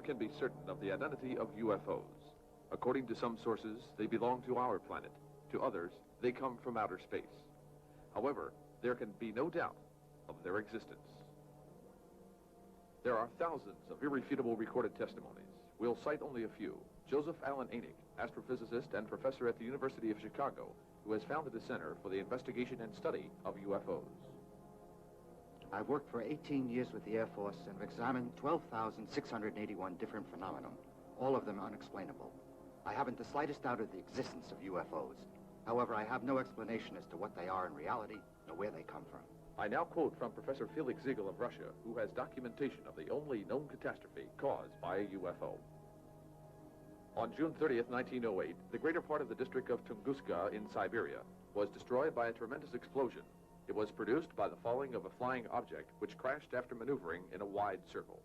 can be certain of the identity of UFOs. According to some sources, they belong to our planet. To others, they come from outer space. However, there can be no doubt of their existence. There are thousands of irrefutable recorded testimonies. We'll cite only a few. Joseph Allen Koenig, astrophysicist and professor at the University of Chicago, who has founded a center for the investigation and study of UFOs. I've worked for 18 years with the Air Force and have examined 12,681 different phenomena, all of them unexplainable. I haven't the slightest doubt of the existence of UFOs. However, I have no explanation as to what they are in reality, nor where they come from. I now quote from Professor Felix Ziegel of Russia, who has documentation of the only known catastrophe caused by a UFO. On June 30th, 1908, the greater part of the district of Tunguska in Siberia was destroyed by a tremendous explosion. It was produced by the falling of a flying object which crashed after maneuvering in a wide circle.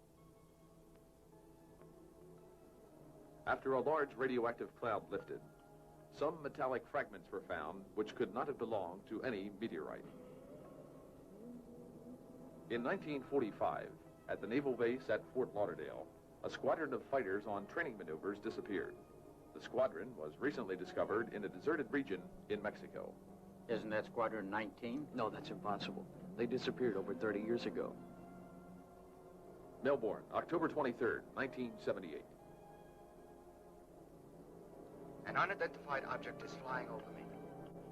After a large radioactive cloud lifted, some metallic fragments were found which could not have belonged to any meteorite. In 1945, at the naval base at Fort Lauderdale, a squadron of fighters on training maneuvers disappeared. The squadron was recently discovered in a deserted region in Mexico. Isn't that Squadron 19? No, that's impossible. They disappeared over 30 years ago. Melbourne, October 23rd, 1978. An unidentified object is flying over me.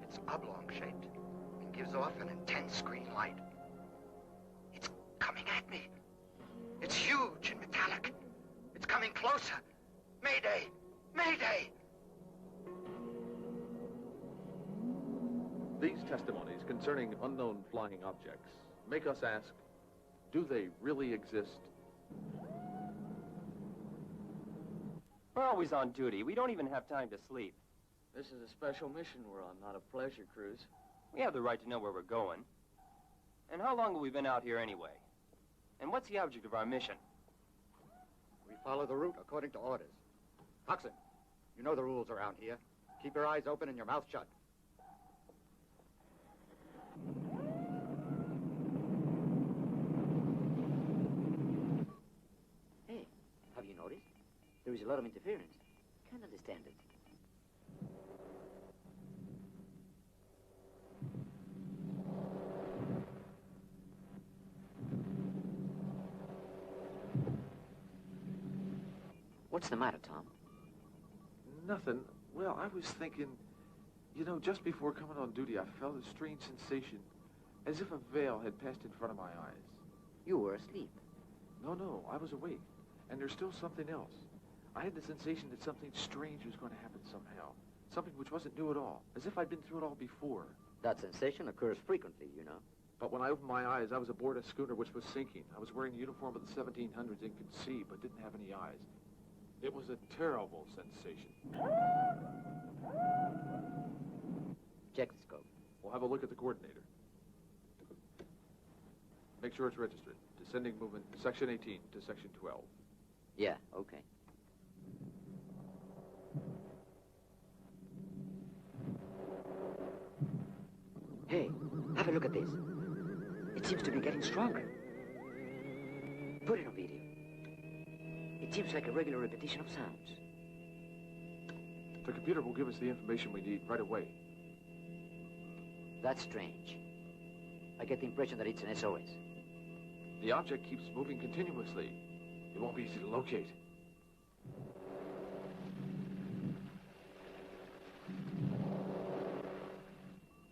It's oblong-shaped and gives off an intense green light. It's coming at me. It's huge and metallic. It's coming closer. Mayday! Mayday! These testimonies concerning unknown flying objects make us ask, do they really exist? We're always on duty. We don't even have time to sleep. This is a special mission we're on, not a pleasure cruise. We have the right to know where we're going. And how long have we been out here anyway? And what's the object of our mission? We follow the route according to orders. Coxswain, you know the rules around here. Keep your eyes open and your mouth shut. Hey, have you noticed? There is a lot of interference. Can't understand it. What's the matter, Tom? Nothing. Well, I was thinking, you know, just before coming on duty, I felt a strange sensation, as if a veil had passed in front of my eyes. You were asleep. No, I was awake. And there's still something else. I had the sensation that something strange was going to happen somehow. Something which wasn't new at all, as if I'd been through it all before. That sensation occurs frequently, you know. But when I opened my eyes, I was aboard a schooner which was sinking. I was wearing the uniform of the 1700s and could see, but didn't have any eyes. It was a terrible sensation. Check the scope. We'll have a look at the coordinator. Make sure it's registered. Descending movement, section 18 to section 12. Yeah, okay. Hey, have a look at this. It seems to be getting stronger. Put it on video. It seems like a regular repetition of sounds. The computer will give us the information we need right away. That's strange. I get the impression that it's an SOS. The object keeps moving continuously. It won't be easy to locate.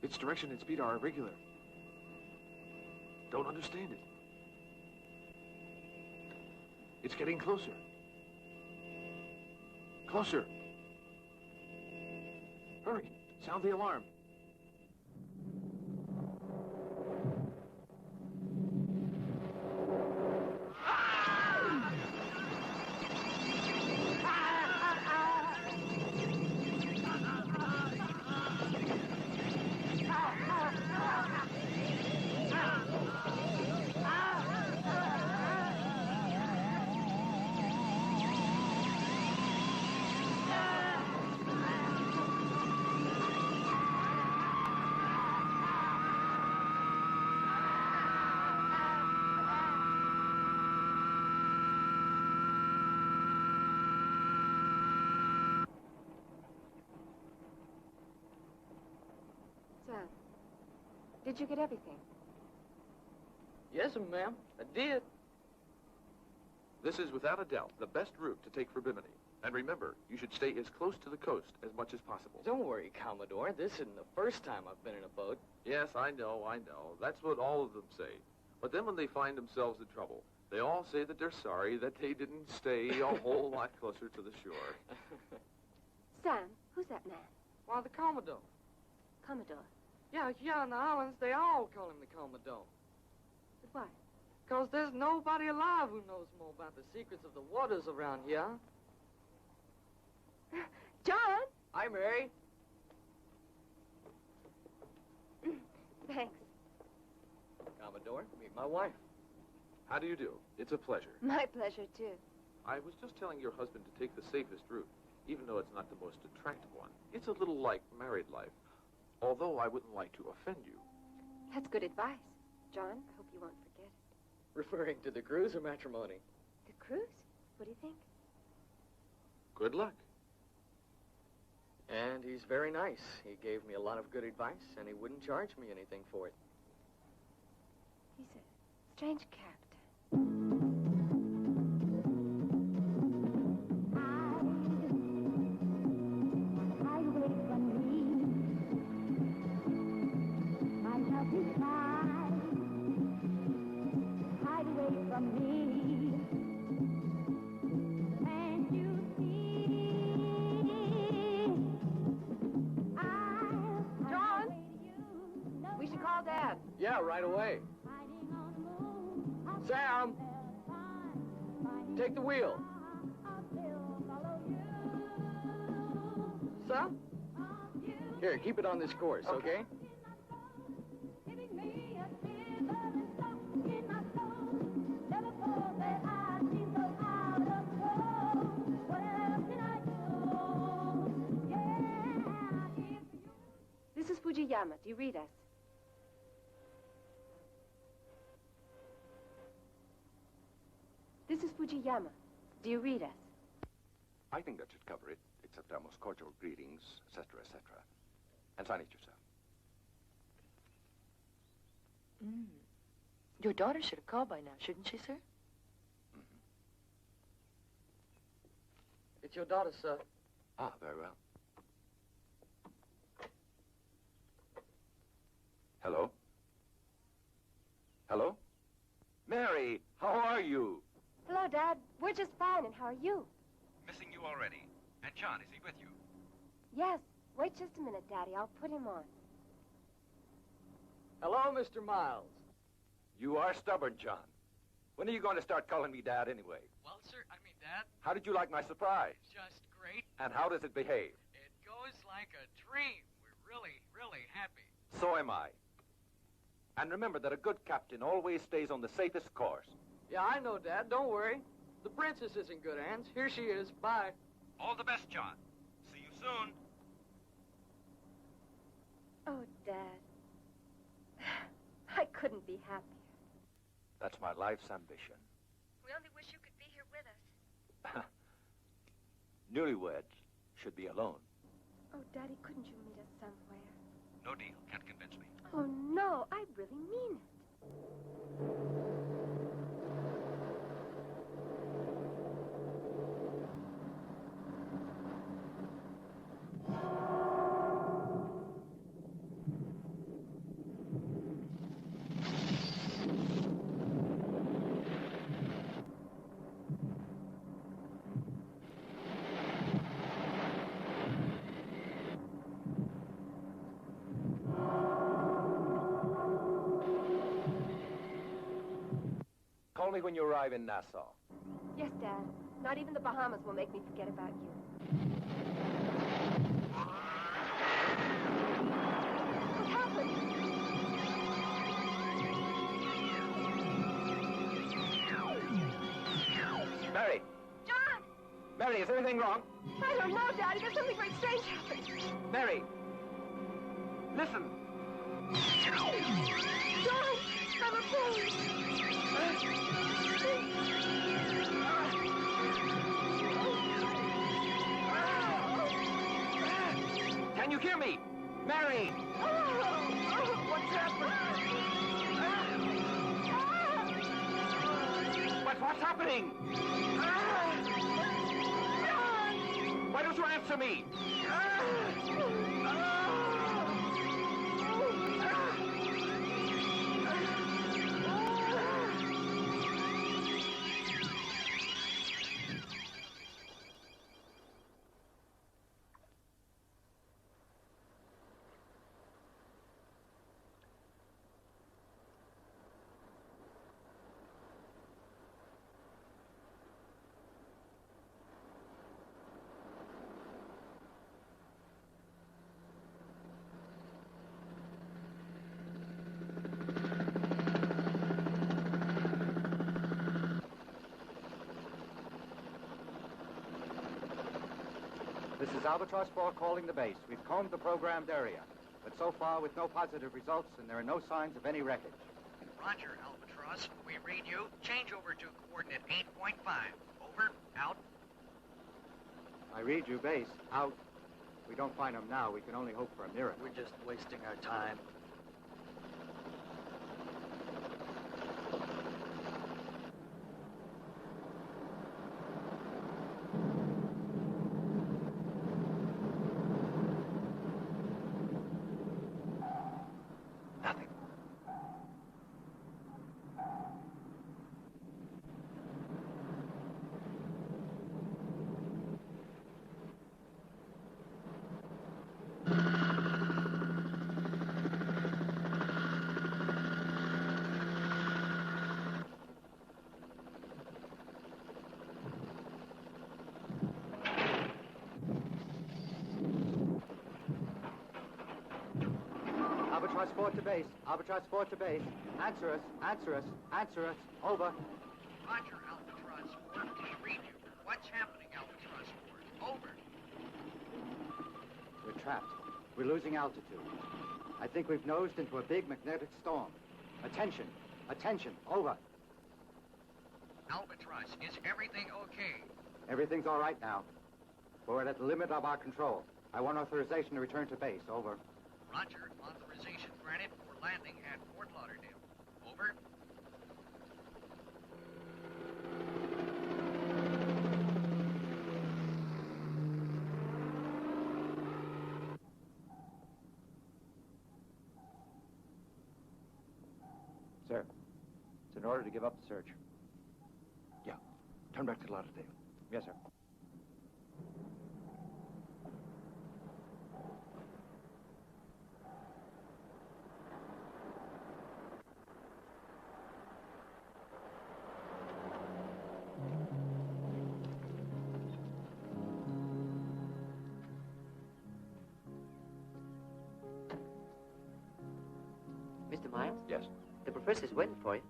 Its direction and speed are irregular. Don't understand it. It's getting closer. Closer. Hurry, sound the alarm. Did you get everything? Yes, ma'am. I did. This is without a doubt the best route to take for Bimini. And remember, you should stay as close to the coast as much as possible. Don't worry, Commodore. This isn't the first time I've been in a boat. Yes, I know. That's what all of them say. But then when they find themselves in trouble, they all say that they're sorry that they didn't stay a whole lot closer to the shore. Sam, who's that man? Why, the Commodore. Commodore. Yeah, here in the islands, they all call him the Commodore. But why? Because there's nobody alive who knows more about the secrets of the waters around here. John! Hi, Mary. Thanks. Commodore, meet my wife. How do you do? It's a pleasure. My pleasure, too. I was just telling your husband to take the safest route, even though it's not the most attractive one. It's a little like married life, although I wouldn't like to offend you. That's good advice. John, I hope you won't forget it. Referring to the cruise or matrimony? The cruise? What do you think? Good luck. And he's very nice. He gave me a lot of good advice, and he wouldn't charge me anything for it. He's a strange character. Hide away from me. My love is mine. Hide away from me. Can't you see? John! We should call Dad. Yeah, right away. Sam! Take the wheel. Sam? Here, keep it on this course, okay? This is Fujiyama. Do you read us? This is Fujiyama. Do you read us? I think that should cover it, except our most cordial greetings, etc., etc. And sign it yourself. Your daughter should have called by now, shouldn't she, sir? Mm-hmm. It's your daughter, sir. Ah, very well. Hello? Hello? Mary, how are you? Hello, Dad. We're just fine, and how are you? Missing you already. And John, is he with you? Yes. Wait just a minute, Daddy. I'll put him on. Hello, Mr. Miles. You are stubborn, John. When are you going to start calling me Dad anyway? Well, sir, Dad, How did you like my surprise? just great. And how does it behave? It goes like a dream. We're really, really happy. So am I. And remember that a good captain always stays on the safest course. Yeah, I know, Dad. Don't worry. The princess is in good hands. Here she is. Bye. All the best, John. See you soon. Oh, Dad. I couldn't be happier. That's my life's ambition. We only wish you could be here with us. Newlyweds should be alone. Oh, Daddy, couldn't you meet us somewhere? No deal. Can't convince me. Oh, no. I really mean it. Call me when you arrive in Nassau. Yes, Dad. Not even the Bahamas will make me forget about you. What happened? Mary! John! Mary, is anything wrong? I don't know, Daddy. There's something very strange happened. Mary! Listen! John! I'm afraid. Can you hear me? Mary! What's But what's happening? Why don't you answer me? This is Albatross 4 calling the base. We've combed the programmed area, but so far with no positive results, and there are no signs of any wreckage. Roger, Albatross. We read you. Change over to coordinate 8.5. Over. Out. I read you, base. Out. If we don't find them now, we can only hope for a miracle. We're just wasting our time. Nothing. Albatross 4 to base. Albatross 4 to base. Answer us. Answer us. Answer us. Over. Roger, Albatross 4. We read you. What's happening, Albatross 4? Over. We're trapped. We're losing altitude. I think we've nosed into a big magnetic storm. Attention. Attention. Over. Albatross, is everything okay? Everything's all right now. But we're at the limit of our control. I want authorization to return to base. Over. Roger, authorization granted for landing at Fort Lauderdale. Over. Sir, it's an order to give up the search. Yeah. Turn back to Lauderdale. Yes, sir. Mr. Miles? Yes. The professor's waiting for you.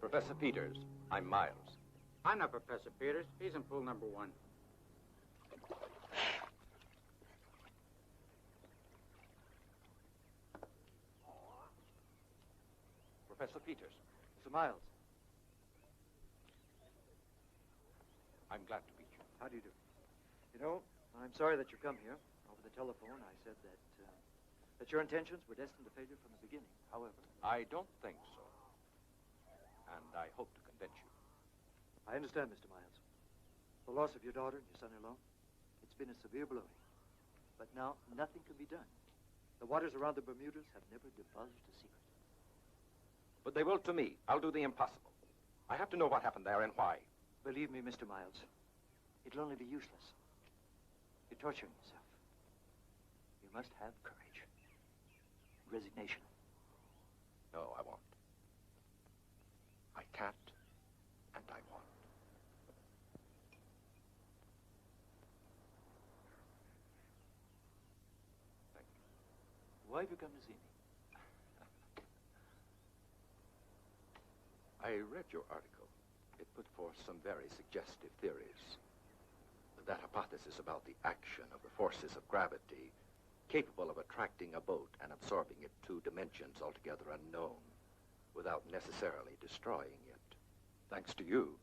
Professor Peters, I'm Miles. I'm not Professor Peters. He's in pool number 1. Professor Peters, Mr. Miles, I'm glad to meet you. how do you do? You know, I'm sorry that you come here. Over the telephone, I said that your intentions were destined to failure from the beginning. However, I don't think so. And I hope to convince you. I understand, Mr. Miles. The loss of your daughter and your son-in-law, it's been a severe blow to you. But now, nothing can be done. The waters around the Bermudas have never divulged a secret. But they will to me. I'll do the impossible. I have to know what happened there and why. Believe me, Mr. Miles, it'll only be useless. You're torturing yourself. You must have courage. Resignation. No, I won't. I can't, and I won't. Thank you. Why have you come to see me? I read your article. It put forth some very suggestive theories. That hypothesis about the action of the forces of gravity capable of attracting a boat and absorbing it to dimensions altogether unknown without necessarily destroying it. Thanks to you,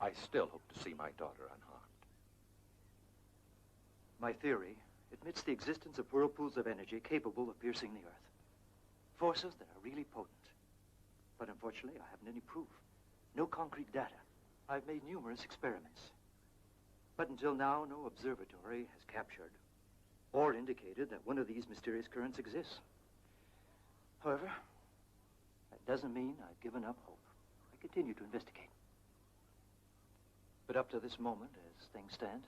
I still hope to see my daughter unharmed. My theory admits the existence of whirlpools of energy capable of piercing the Earth. Forces that are really potent. But unfortunately, I haven't any proof. No concrete data. I've made numerous experiments. But until now, no observatory has captured or indicated that one of these mysterious currents exists. However, that doesn't mean I've given up hope. I continue to investigate. But up to this moment, as things stand,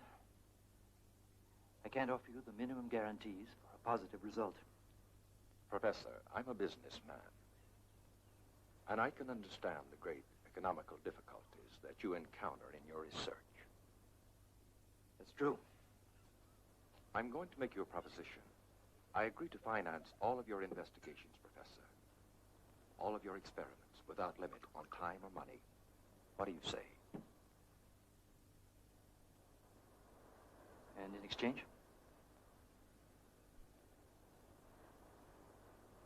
I can't offer you the minimum guarantees for a positive result. Professor, I'm a businessman, and I can understand the great economical difficulties that you encounter in your research. That's true. I'm going to make you a proposition. I agree to finance all of your investigations, Professor. All of your experiments, without limit on time or money. What do you say? And in exchange?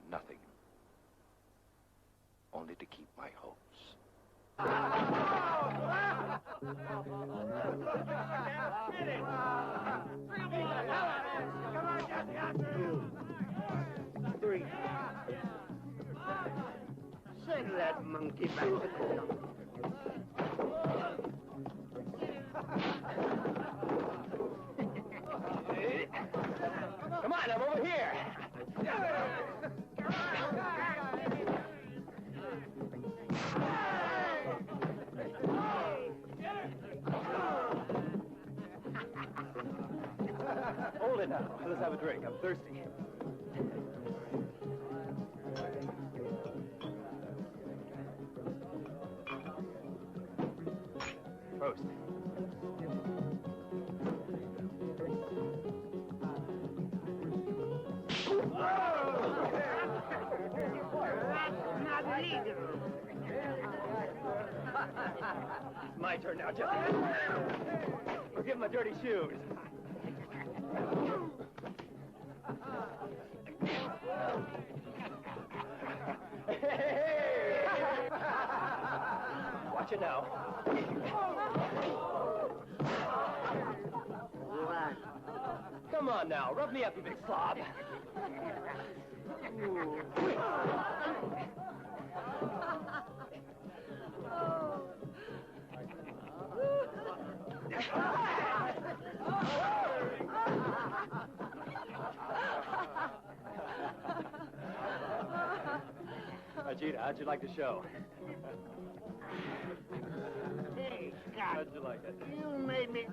Nothing. Only to keep my hopes. Three. Send that monkey back to the Come on, I'm over here. Hold it now. Let's have a drink. I'm thirsty. Prost. Not legal. It's my turn now, Gianni. Forgive my dirty shoes. Hey! Watch it now. Come on now, rub me up, you big slob. Gina, how'd you like the show? Hey, Scott. How'd you like it? You made me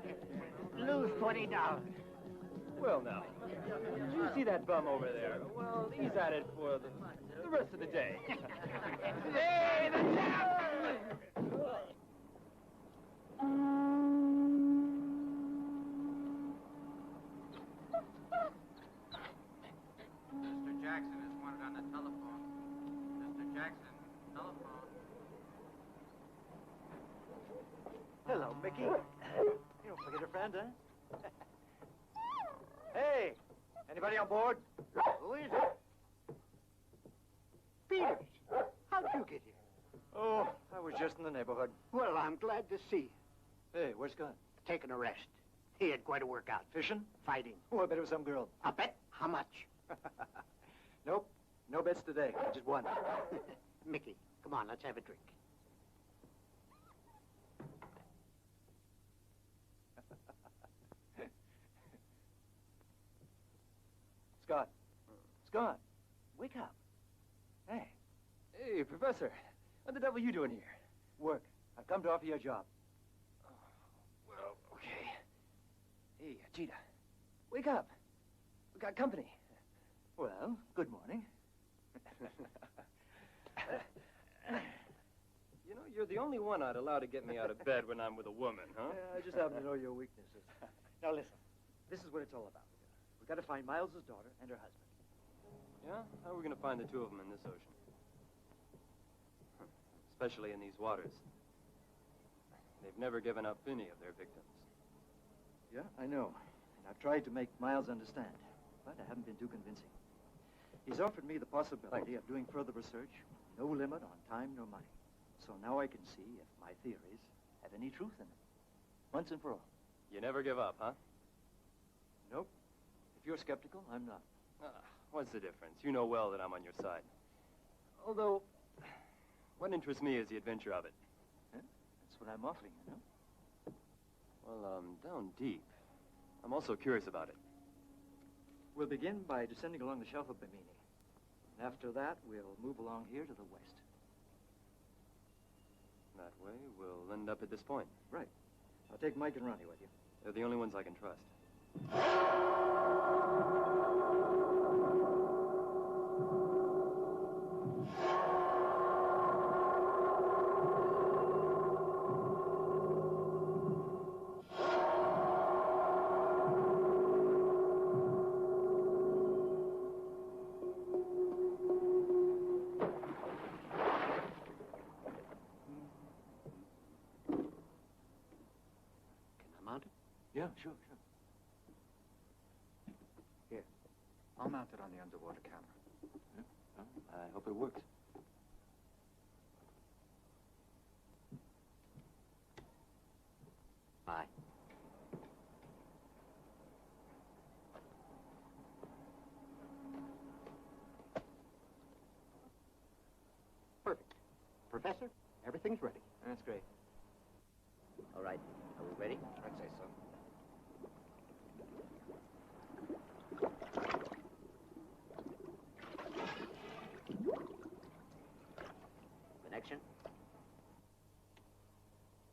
lose $20. Well, now, did you see that bum over there? Well, he's at it for the rest of the day. Hey, the chap! Mr. Jackson is wanted on the telephone. Mr. Jackson, telephone. Hello, Mickey. You don't forget a friend, huh? Hey, anybody on board? Who is it? Peters. How'd you get here? Oh, I was just in the neighborhood. Well, I'm glad to see you. Hey, where's Scott? Taking a rest. He had quite a workout. Fishing? Fighting. Oh, I bet it was some girl. A bet? How much? Nope, no bets today. Just one. Mickey, come on, let's have a drink. Scott. Scott, wake up. Hey. Hey, Professor, what the devil are you doing here? Work. I've come to offer you a job. Well, okay. Hey, Gita, wake up. We got company. Well, good morning. You know, you're the only one I'd allow to get me out of bed when I'm with a woman, huh? I just happen to know your weaknesses. Now listen, this is what it's all about. We've got to find Miles's daughter and her husband. Yeah? How are we going to find the two of them in this ocean? Huh. especially in these waters. They've never given up any of their victims. Yeah, I know. And I've tried to make Miles understand, but I haven't been too convincing. He's offered me the possibility of doing further research, no limit on time nor money. So now I can see if my theories have any truth in them. Once and for all. You never give up, huh? Nope. If you're skeptical, I'm not. What's the difference? You know well that I'm on your side. Although, what interests me is the adventure of it. Yeah, that's what I'm offering, you know? Well, down deep, I'm also curious about it. We'll begin by descending along the shelf of Bimini. And after that, we'll move along here to the west. That way, we'll end up at this point. Right. I'll take Mike and Ronnie with you. They're the only ones I can trust. Yeah, sure. Here. I'll mount it on the underwater camera. Yeah. Well, I hope it works. Bye. Perfect. Professor, everything's ready. That's great. All right. Are we ready? I'd say so. Connection?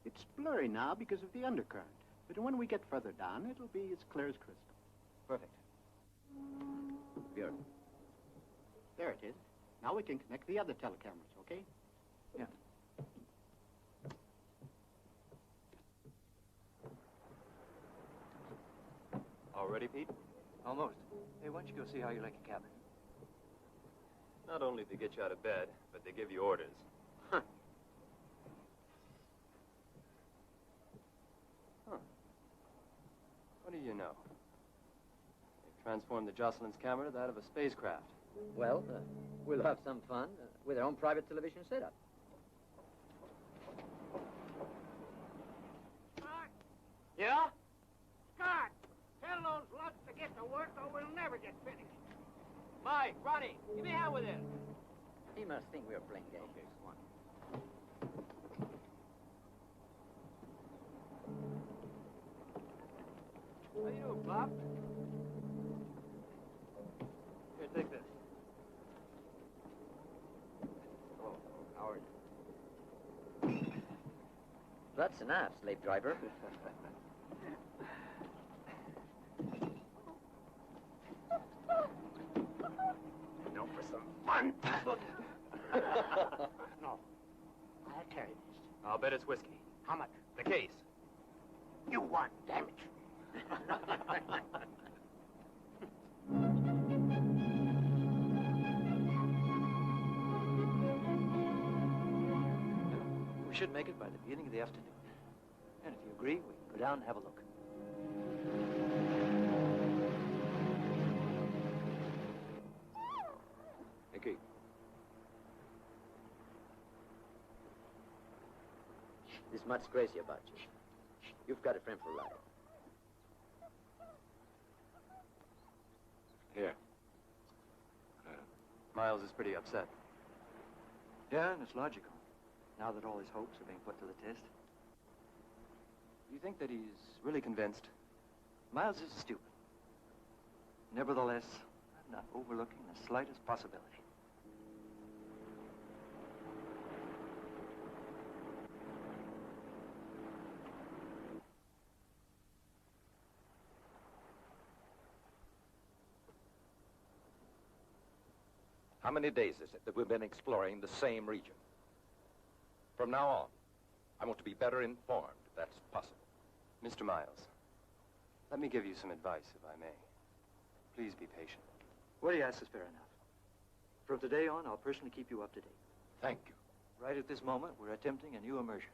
It's blurry now because of the undercurrent. But when we get further down, it'll be as clear as crystal. Perfect. Pure. There it is. Now we can connect the other telecameras, okay? Yeah. All ready, Pete? Almost. Hey, why don't you go see how you like your cabin? Not only do they get you out of bed, but they give you orders. Huh. Huh. What do you know? They've transformed the Jocelyn's camera to that of a spacecraft. Well, we'll have some fun with our own private television setup. Scott? Yeah? Scott! Tell those lugs to get to work or we'll never get finished. Mike, Ronnie, give me a hand with this. He must think we're playing games. Okay, come on. How you doing, Pop? Here, take this. Oh, Howard. That's enough, slave driver. Now for some fun. No. I'll carry this. I'll bet it's whiskey. How much? The case. You won, damn it. We should make it by the beginning of the afternoon. And if you agree, we can go down and have a look. Nicky. This much crazy about you. You've got a friend for life. Here. Miles is pretty upset. Yeah, and it's logical. Now that all his hopes are being put to the test. You think that he's really convinced? Miles is stupid. Nevertheless, I'm not overlooking the slightest possibility. How many days is it that we've been exploring the same region? From now on, I want to be better informed, if that's possible. Mr. Miles, let me give you some advice, if I may. Please be patient. What he asks is fair enough. From today on, I'll personally keep you up to date. Thank you. Right at this moment, we're attempting a new immersion.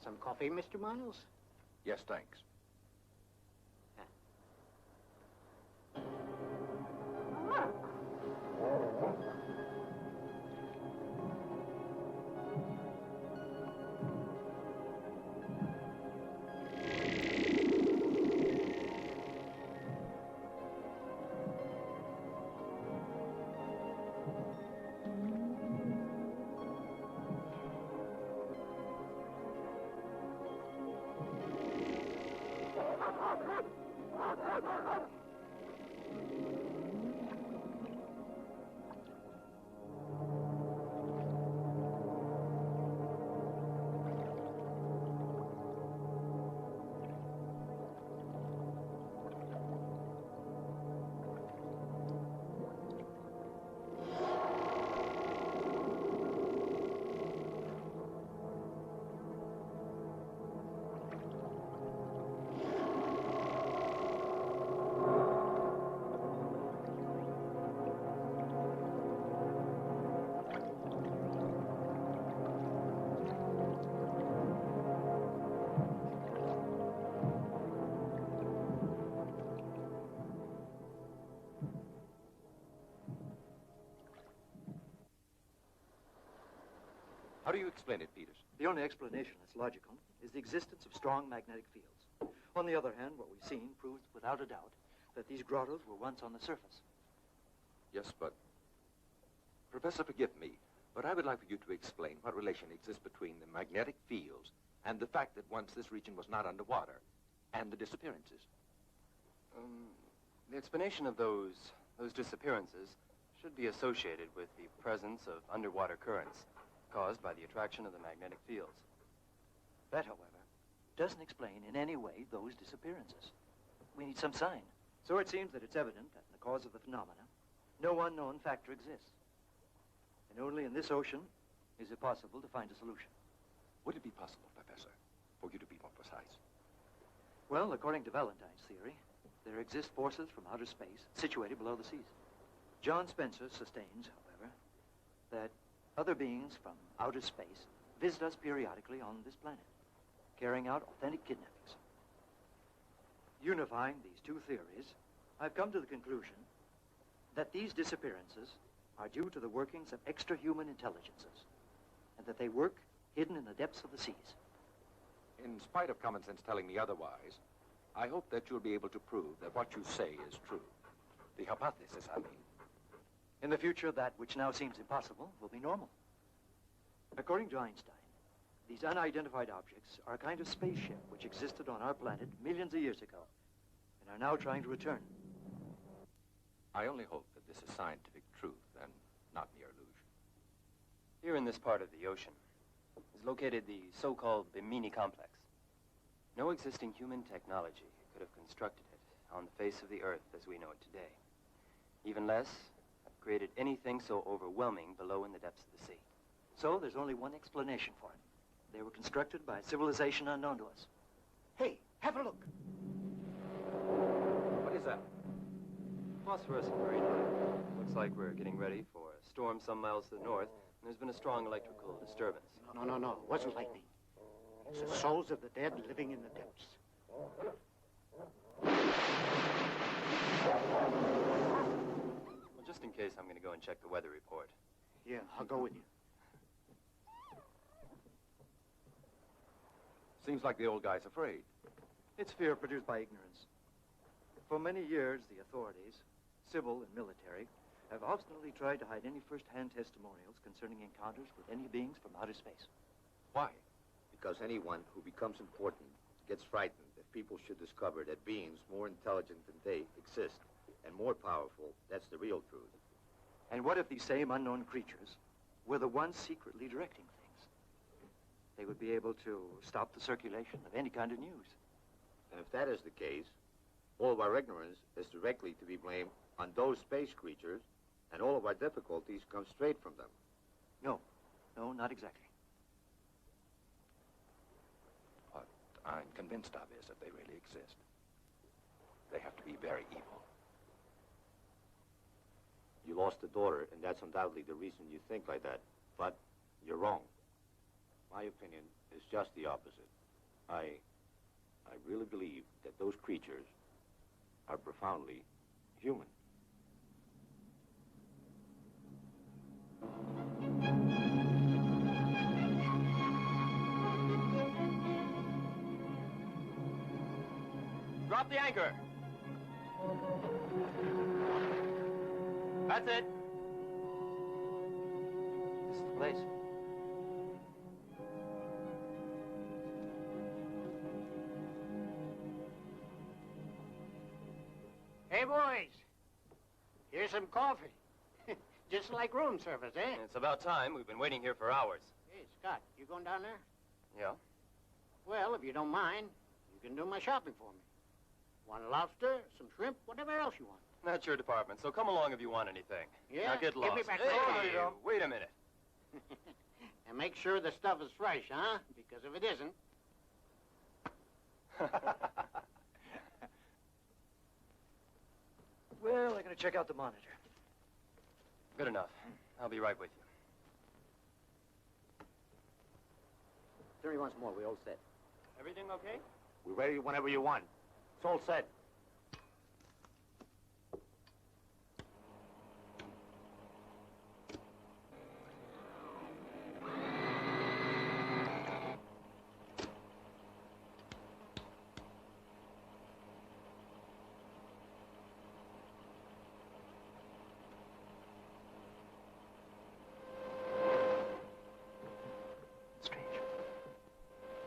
Some coffee, Mr. Miles? Yes, thanks. How do you explain it, Peters? The only explanation that's logical is the existence of strong magnetic fields. On the other hand, what we've seen proves without a doubt that these grottos were once on the surface. Yes, but... Professor, forgive me, but I would like for you to explain what relation exists between the magnetic fields and the fact that once this region was not underwater, and the disappearances. The explanation of those disappearances should be associated with the presence of underwater currents caused by the attraction of the magnetic fields. That, however, doesn't explain in any way those disappearances. We need some sign. So it seems that it's evident that in the cause of the phenomena, no unknown factor exists. And only in this ocean is it possible to find a solution. Would it be possible, Professor, for you to be more precise? Well, according to Valentine's theory, there exist forces from outer space situated below the seas. John Spencer sustains, however, that other beings from outer space visit us periodically on this planet, carrying out authentic kidnappings. Unifying these two theories, I've come to the conclusion that these disappearances are due to the workings of extra-human intelligences, and that they work hidden in the depths of the seas. In spite of common sense telling me otherwise, I hope that you'll be able to prove that what you say is true. The hypothesis, I mean. In the future, that which now seems impossible will be normal. According to Einstein, these unidentified objects are a kind of spaceship which existed on our planet millions of years ago and are now trying to return. I only hope that this is scientific truth, and not mere illusion. Here in this part of the ocean is located the so-called Bimini complex. No existing human technology could have constructed it on the face of the Earth as we know it today. Even less have created anything so overwhelming below in the depths of the sea. So there's only one explanation for it. They were constructed by a civilization unknown to us. Hey, have a look. What is that? Phosphorescent marine life. Looks like we're getting ready for a storm some miles to the north, and there's been a strong electrical disturbance. No. It wasn't lightning. It's the souls of the dead living in the depths. Well, just in case, I'm going to go and check the weather report. Yeah, I'll go with you. Seems like the old guy's afraid. It's fear produced by ignorance. For many years, the authorities, civil and military, have obstinately tried to hide any first-hand testimonials concerning encounters with any beings from outer space. Why? Because anyone who becomes important gets frightened if people should discover that beings more intelligent than they exist and more powerful. That's the real truth. And what if these same unknown creatures were the ones secretly directing things? They would be able to stop the circulation of any kind of news. And if that is the case, all of our ignorance is directly to be blamed on those space creatures, and all of our difficulties come straight from them. No, not exactly. What I'm convinced of is that they really exist. They have to be very evil. You lost a daughter, and that's undoubtedly the reason you think like that. But you're wrong. My opinion is just the opposite. I really believe that those creatures are profoundly human. Drop the anchor. That's it. This is the place. Hey, boys. Here's some coffee. Just like room service, eh? It's about time. We've been waiting here for hours. Hey, Scott, you going down there? Yeah? Well, if you don't mind, you can do my shopping for me. Want a lobster, some shrimp, whatever else you want. That's your department, so come along if you want anything. Yeah? Now get lost. Give me back Hey, wait a minute. And make sure the stuff is fresh, huh? Because if it isn't... Well, I'm going to check out the monitor. Good enough. I'll be right with you. 30 once more, we all set. Everything okay? We're ready whenever you want. It's all set.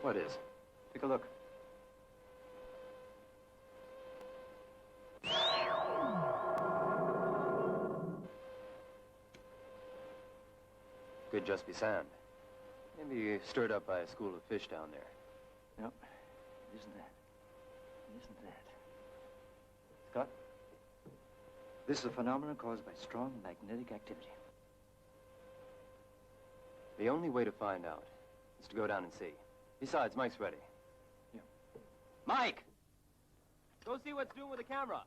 What is? Take a look. Could just be sand. Maybe stirred up by a school of fish down there. Yep. Isn't that? Isn't that? Scott? This is a phenomenon caused by strong magnetic activity. The only way to find out is to go down and see. Besides, Mike's ready. Yeah. Mike! Go see what's doing with the camera.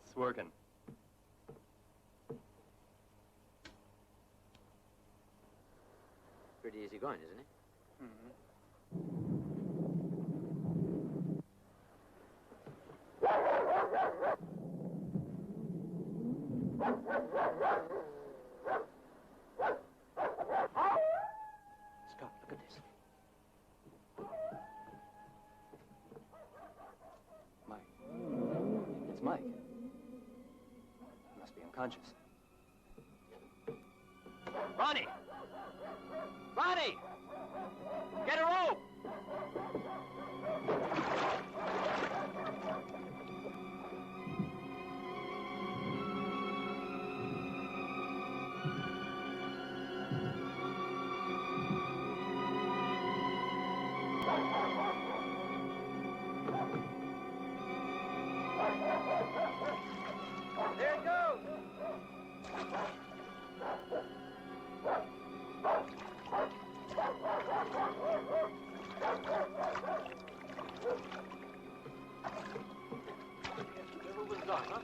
It's working. Pretty easy going, isn't it? Mm-hmm. unconscious. Ronnie! Ronnie! Get a rope! There it goes! Never was done, huh?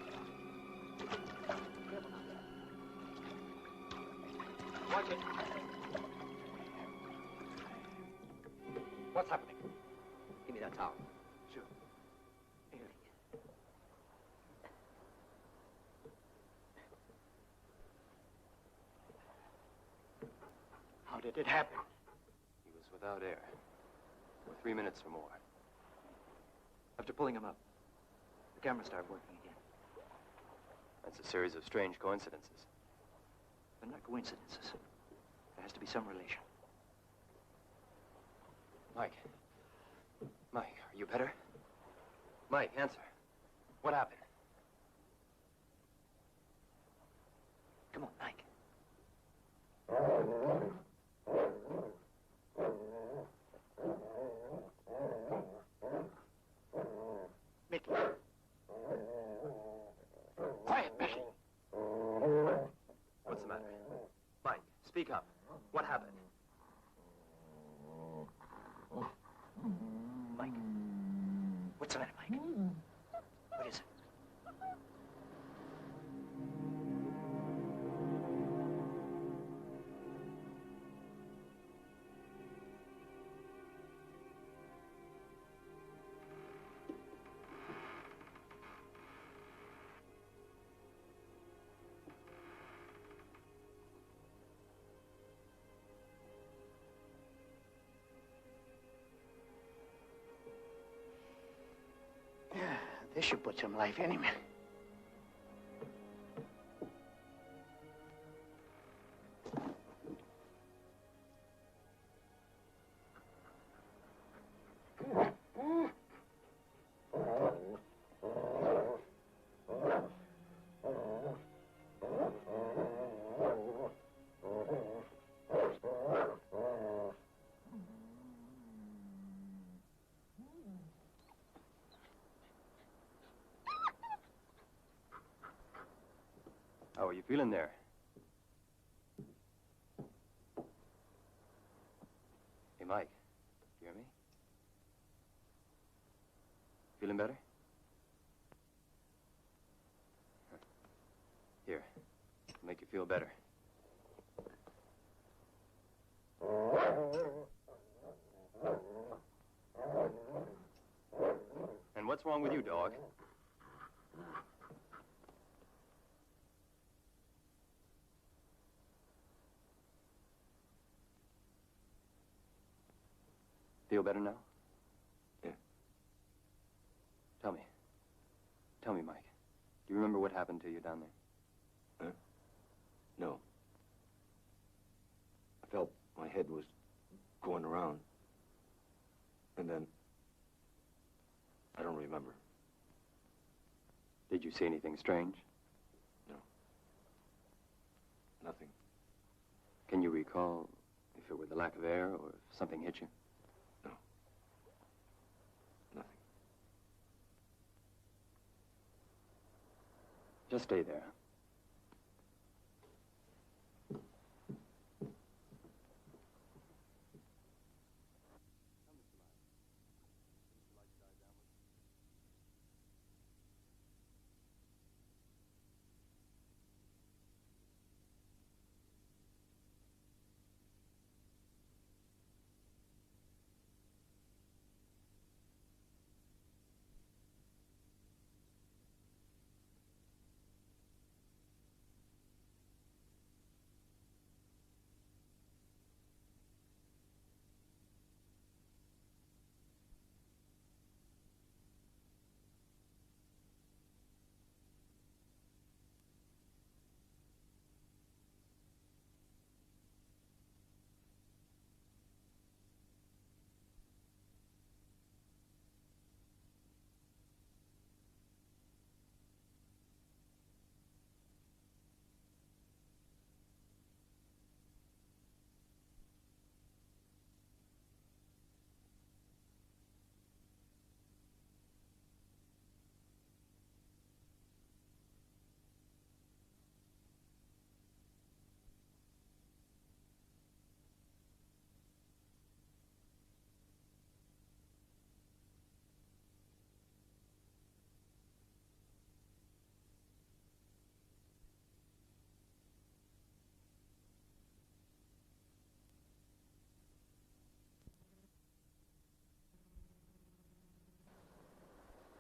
Watch it. What's happening? Give me that towel. Sure. How did it happen? He was without air for 3 minutes or more. After pulling him up, the camera started working again. That's a series of strange coincidences. They're not coincidences. There has to be some relation. Mike. Mike, are you better? Mike, answer. What happened? Come on, Mike. Mickey. Quiet, Mickey. What's the matter? Mike, speak up. What happened? Mike. What's the matter, Mike? What is it? This should put some life in him. How are you feeling there? Hey, Mike, you hear me? Feeling better? Here, make you feel better. And what's wrong with you, dog? Feel better now? Yeah. Tell me. Tell me, Mike. Do you remember what happened to you down there? Huh? No. I felt my head was going around. And then... I don't remember. Did you see anything strange? No. Nothing. Can you recall if it were the lack of air or if something hit you? No. Nothing. Just stay there.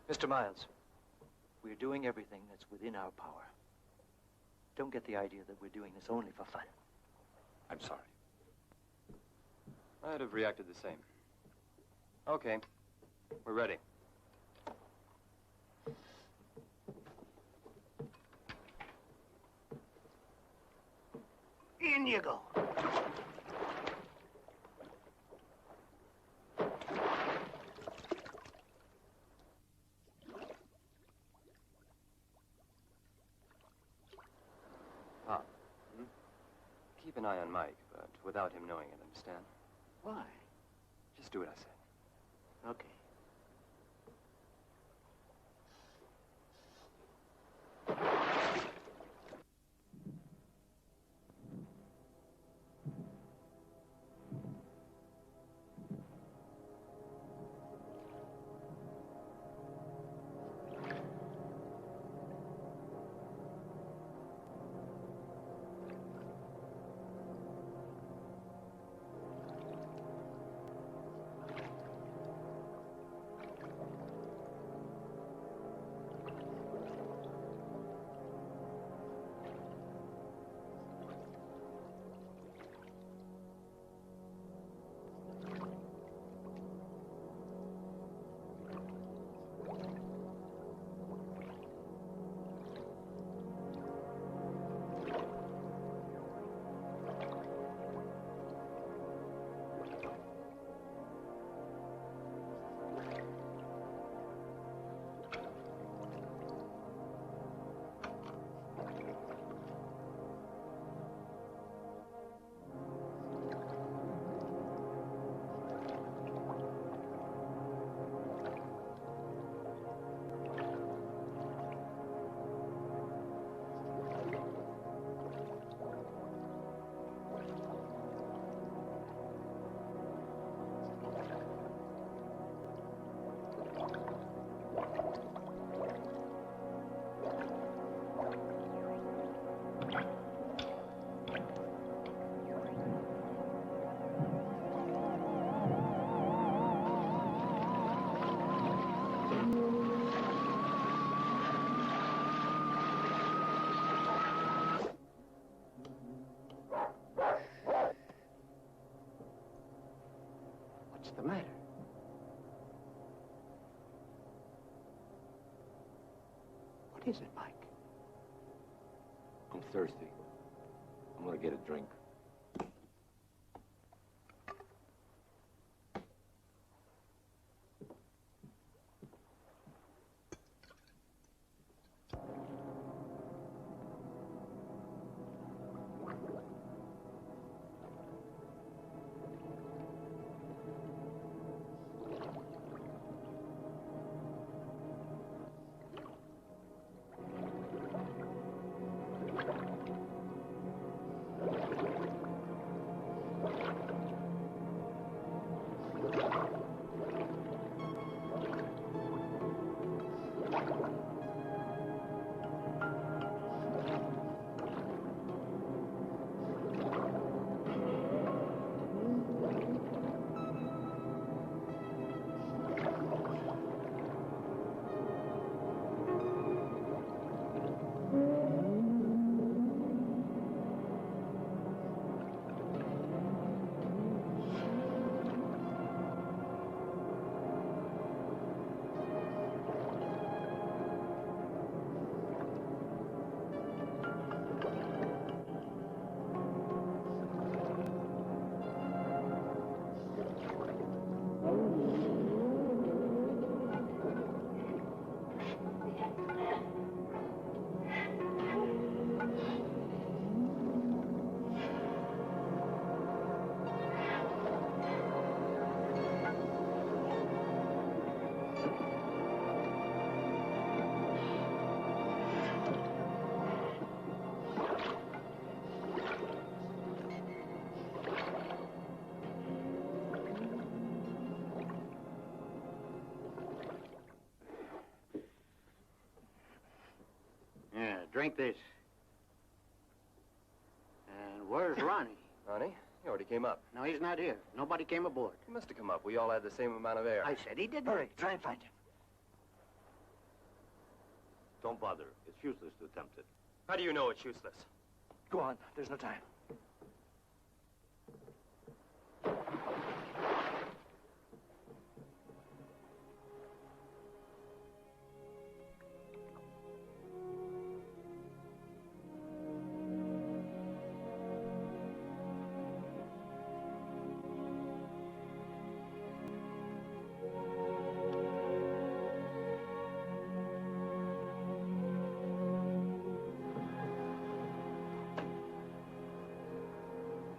Mr. Miles, we're doing everything that's within our power. Don't get the idea that we're doing this only for fun. I'm sorry. I'd have reacted the same. Okay, we're ready. In you go. Pop. Keep an eye on Mike, but without him knowing it, understand? Why? Just do what I said. Okay. What's the matter? What is it, Mike? I'm thirsty. I'm gonna get a drink. Drink this. And where's Ronnie? Ronnie? He already came up. No, he's not here. Nobody came aboard. He must have come up. We all had the same amount of air. I said he didn't. Hurry, try and find him. Don't bother. It's useless to attempt it. How do you know it's useless? Go on. There's no time.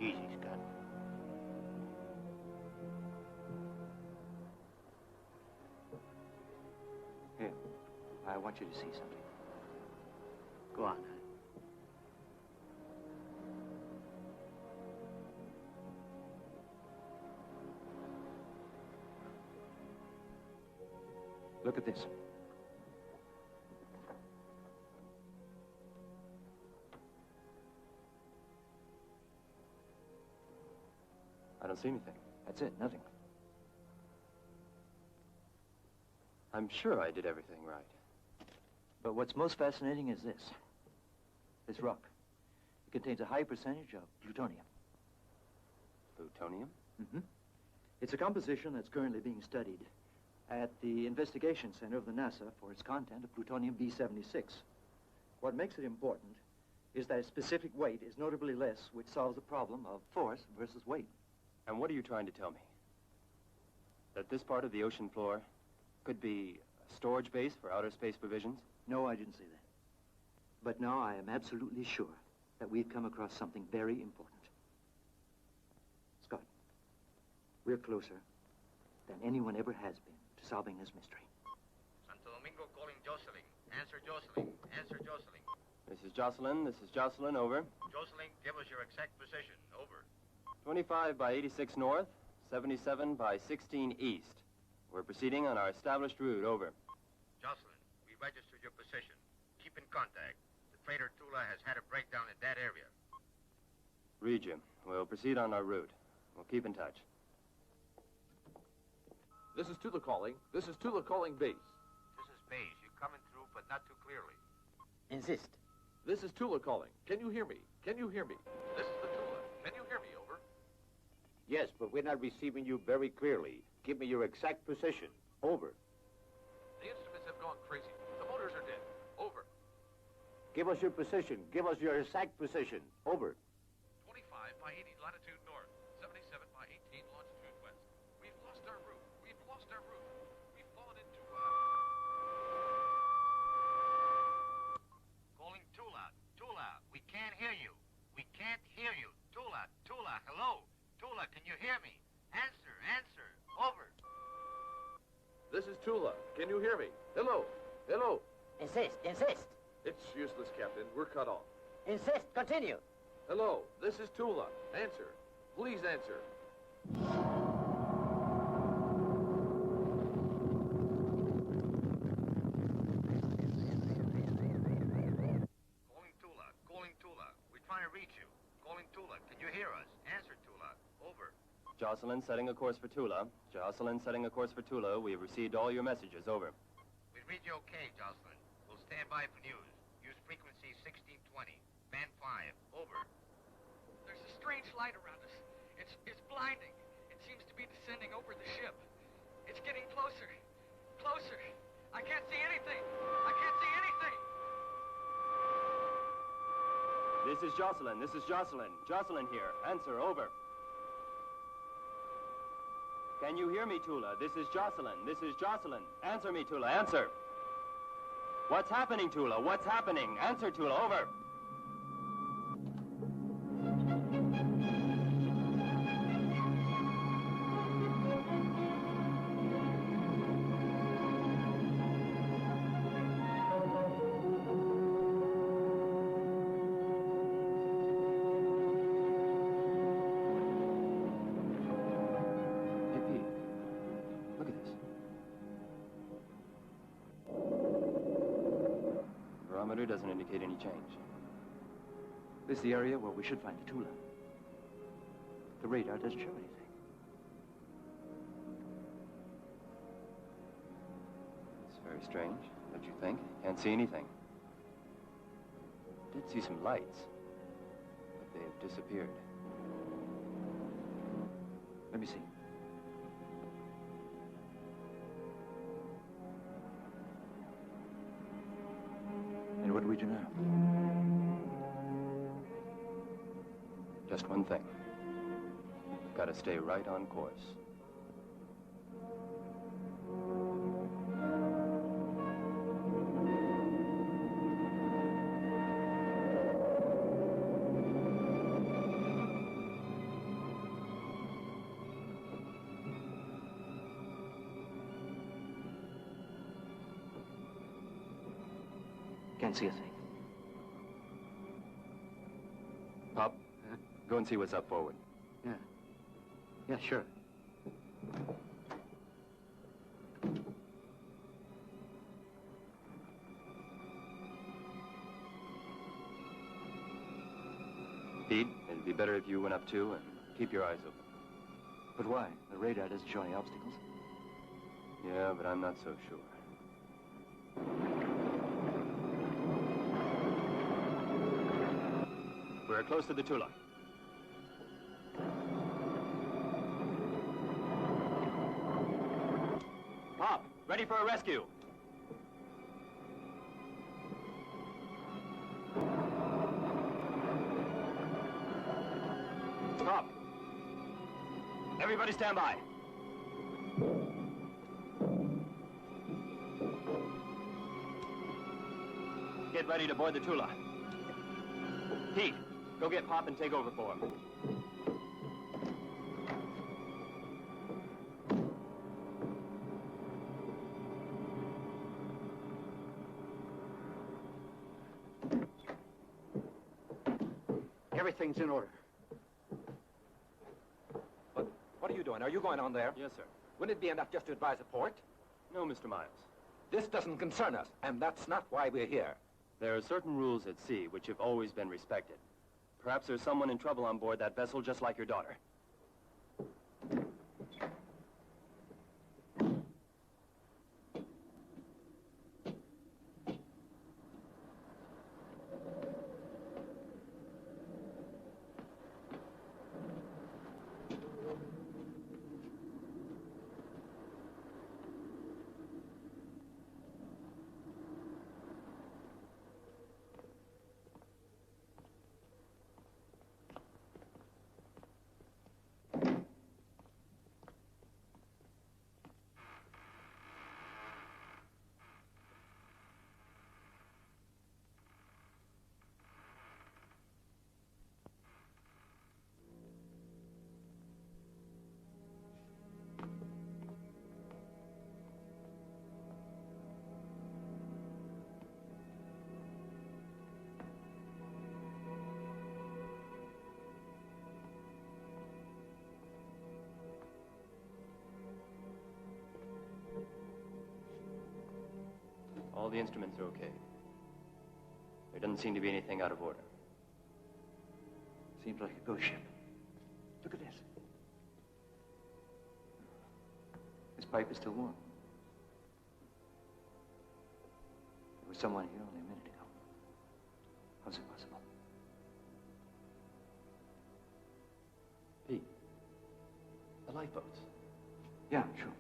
Easy, Scott. Here, I want you to see something. Go on. Look at this. I don't see anything. That's it, nothing. I'm sure I did everything right. But what's most fascinating is this. This rock. It contains a high percentage of plutonium. Plutonium? Mm-hmm. It's a composition that's currently being studied at the investigation center of the NASA for its content of plutonium B-76. What makes it important is that its specific weight is notably less, which solves the problem of force versus weight. And what are you trying to tell me? That this part of the ocean floor could be a storage base for outer space provisions? No, I didn't say that. But now I am absolutely sure that we've come across something very important. Scott, we're closer than anyone ever has been to solving this mystery. Santo Domingo calling Jocelyn. Answer Jocelyn. Answer Jocelyn. This is Jocelyn. This is Jocelyn. Over. Jocelyn, give us your exact position. Over. 25 by 86 north, 77 by 16 east. We're proceeding on our established route. Over. Jocelyn, we registered your position. Keep in contact. The freighter Tula has had a breakdown in that area. Read you. We'll proceed on our route. We'll keep in touch. This is Tula calling. This is Tula calling base. This is base. You're coming through, but not too clearly. Insist. This is Tula calling. Can you hear me? Can you hear me? This is the Tula. Can you hear me? Over. Yes, but we're not receiving you very clearly. Give me your exact position. Over. The instruments have gone crazy. The motors are dead. Over. Give us your position. Give us your exact position. Over. 25 by 80 latitude north, 77 by 18 longitude west. We've lost our route. We've lost our route. We've fallen into, Calling Tula. Tula, we can't hear you. We can't hear you. Tula, Tula, hello. Tula, can you hear me? Answer, answer. Over. This is Tula. Can you hear me? Hello. Hello. Insist. Insist. It's useless, Captain. We're cut off. Insist. Continue. Hello. This is Tula. Answer. Please answer. Calling Tula. Calling Tula. We're trying to reach you. Calling Tula. Can you hear us? Answer, Tula. Over. Jocelyn setting a course for Tula. Jocelyn setting a course for Tula. We've received all your messages. Over. We read you okay, Jocelyn. We'll stand by for news. Use frequency 1620. Band 5. Over. There's a strange light around us. It's blinding. It seems to be descending over the ship. It's getting closer. Closer. I can't see anything. I can't see anything. This is Jocelyn. This is Jocelyn. Jocelyn here. Answer. Over. Can you hear me, Tula? This is Jocelyn. This is Jocelyn. Answer me, Tula. Answer. What's happening, Tula? What's happening? Answer, Tula. Over. Doesn't indicate any change. This is the area where we should find the Tula. The radar doesn't show anything. It's very strange, don't you think? Can't see anything. did see some lights, but they have disappeared. Let me see. And what do we do now? Just one thing. Got to stay right on course. Can't see a thing. Pop, go and see what's up forward. Yeah. Yeah, sure. Pete, it'd be better if you went up too and keep your eyes open. But why? The radar doesn't show any obstacles. Yeah, but I'm not so sure. We're close to the Tula. Pop, ready for a rescue. Pop. Everybody stand by. Get ready to board the Tula. Pete, go get Pop and take over for him. Everything's in order. But what are you doing? Are you going on there? Yes, sir. Wouldn't it be enough just to advise a port? No, Mr. Miles. This doesn't concern us, and that's not why we're here. There are certain rules at sea which have always been respected. Perhaps there's someone in trouble on board that vessel just like your daughter. All the instruments are okay. There doesn't seem to be anything out of order. Seems like a ghost ship. Look at this. This pipe is still warm. There was someone here only a minute ago. How's it possible? Pete, the lifeboats. Yeah, sure.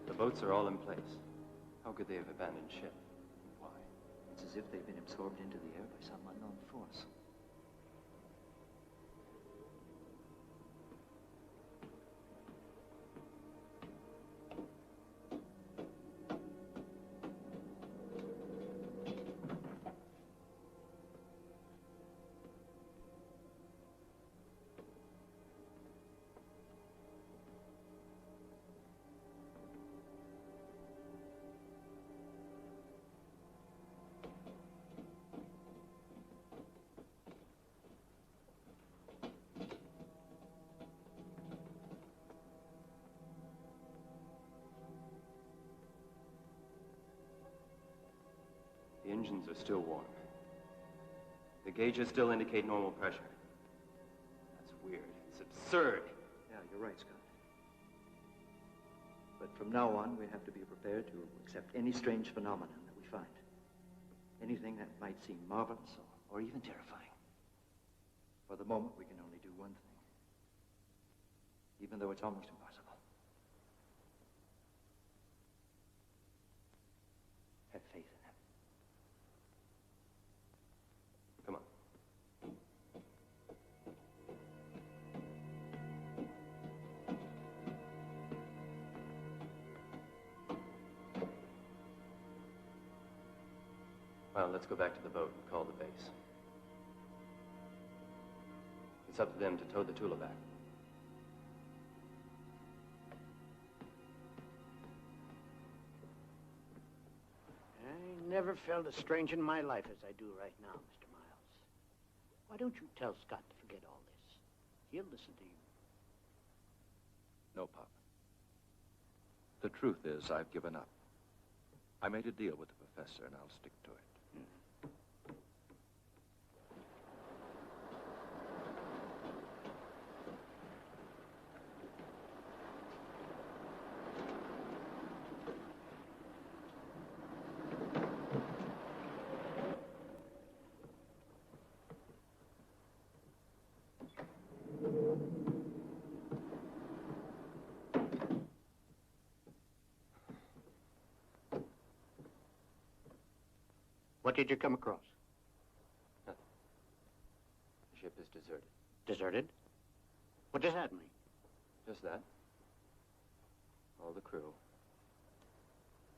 The boats are all in place. How could they have abandoned ship? Why? It's as if they've been absorbed into the air by some unknown force. engines are still warm. The gauges still indicate normal pressure. That's weird. It's absurd. Yeah, you're right, Scott. But from now on, we have to be prepared to accept any strange phenomenon that we find. Anything that might seem marvelous or even terrifying. For the moment, we can only do one thing. Even though it's almost impossible. Have faith in him. Come on. Well, let's go back to the boat and call the base. It's up to them to tow the Tula back. I never felt as strange in my life as I do right now, Mr. Miles. Why don't you tell Scott to forget all this? He'll listen to you. No, Pop. The truth is, I've given up. I made a deal with the professor, and I'll stick to it. What did you come across? Nothing. The ship is deserted. Deserted? What does that mean? Just that. All the crew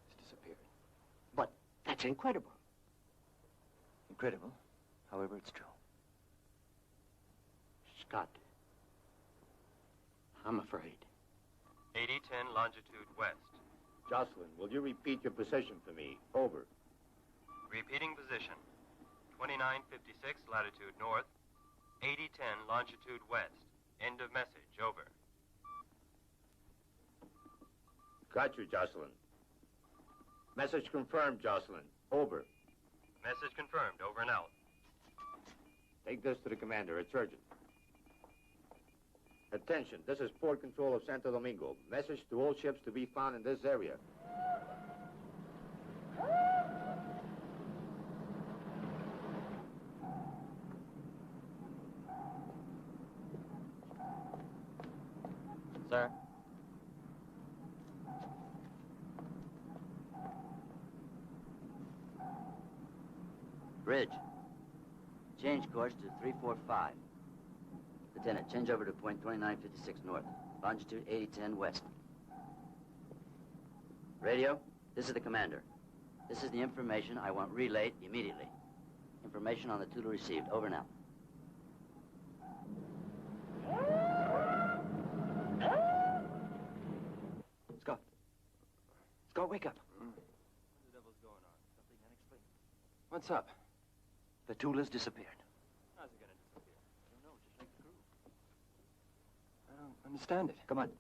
has disappeared. But that's incredible. Incredible. However, it's true. Scott, I'm afraid. 8010 longitude west. Jocelyn, will you repeat your position for me? Over. Repeating position. 2956 latitude north, 8010 longitude west. End of message. Over. Got you, Jocelyn. Message confirmed, Jocelyn. Over. Message confirmed. Over and out. Take this to the commander. It's urgent. Attention, this is port control of Santo Domingo. Message to all ships to be found in this area. Sir? Bridge. Change course to 345. Lieutenant, change over to point 2956 north. Longitude 8010 west. Radio, this is the commander. This is the information I want relayed immediately. Information on the Tula received. Over now. Scott. Scott, wake up. What the devil's going on? Something unexplained. What's up? The Tula's disappeared. How's it gonna disappear? I don't know, just like the crew. I don't understand it. Come on.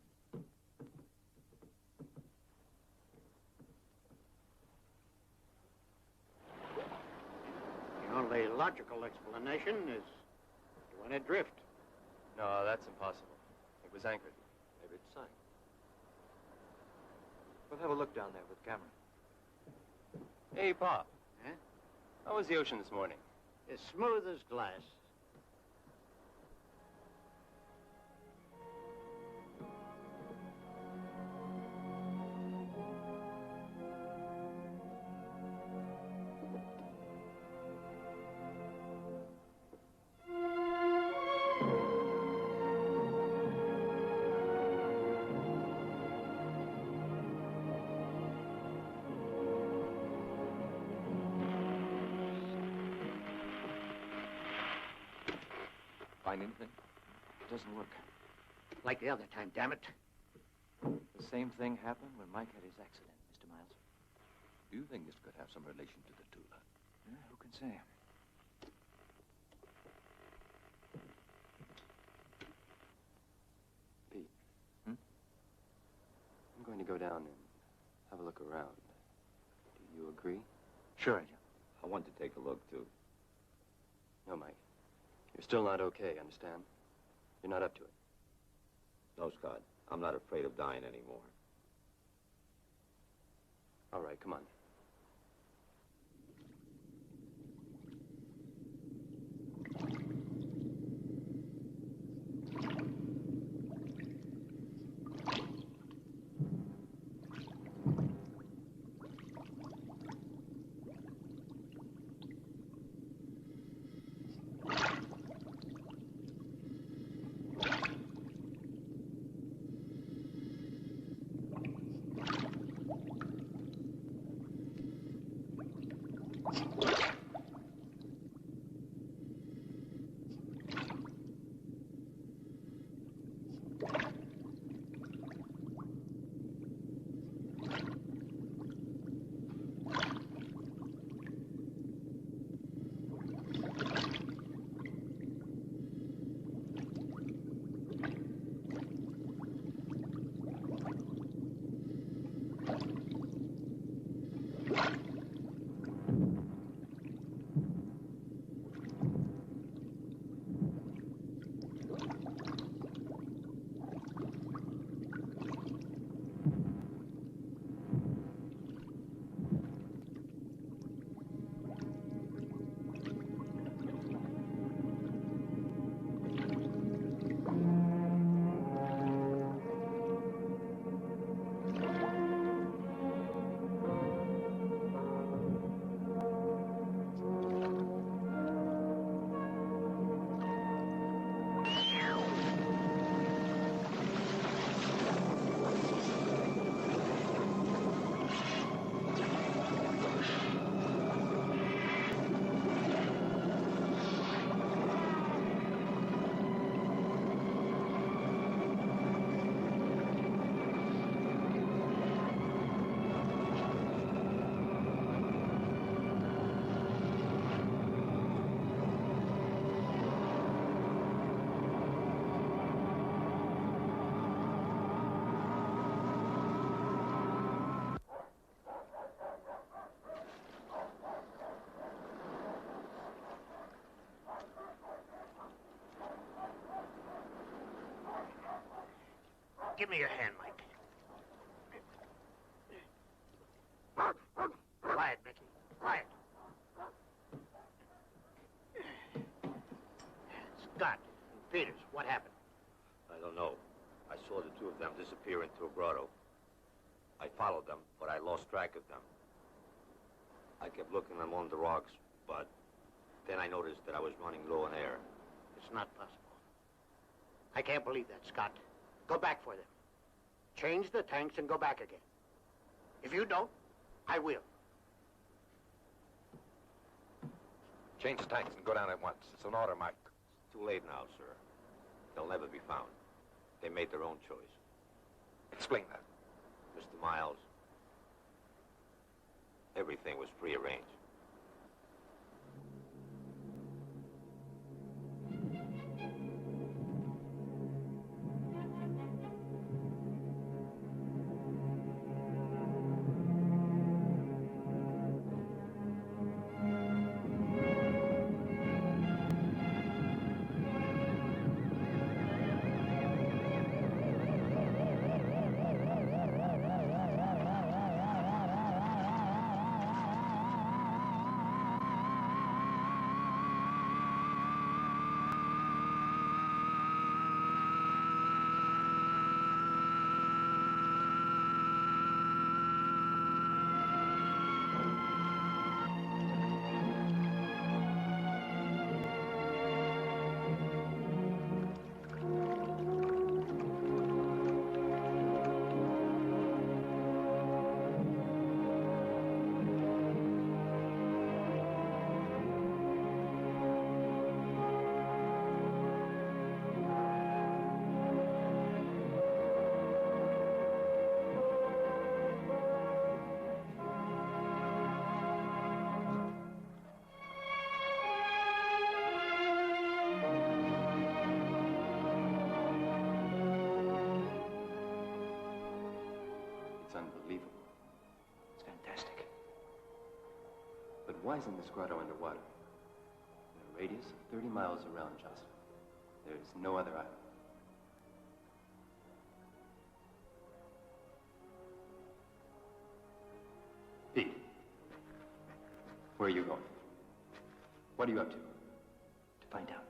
The only logical explanation is it went adrift. No, that's impossible. It was anchored. Maybe it's sank. We'll have a look down there with camera. Hey, Pop. Huh? How was the ocean this morning? As smooth as glass. Find anything? It doesn't work. Like the other time, damn it. The same thing happened when Mike had his accident, Mr. Miles. Do you think this could have some relation to the Tula? Yeah, who can say? Pete. Hmm? I'm going to go down and have a look around. Do you agree? Sure I do. I want to take a look, too. No, Mike. You're still not okay, understand? You're not up to it. No, Scott. I'm not afraid of dying anymore. All right, come on. Give me your hand, Mike. Quiet, Mickey. Quiet. Scott and Peters, what happened? I don't know. I saw the two of them disappear into a grotto. I followed them, but I lost track of them. I kept looking among the rocks, but then I noticed that I was running low on air. It's not possible. I can't believe that, Scott. Go back for them. Change the tanks and go back again. If you don't, I will. Change the tanks and go down at once. It's an order, Mike. It's too late now, sir. They'll never be found. They made their own choice. Explain that. Mr. Miles, everything was prearranged. why isn't this grotto underwater? In a radius of 30 miles around Jocelyn. There is no other island. Pete, where are you going? What are you up to? To find out.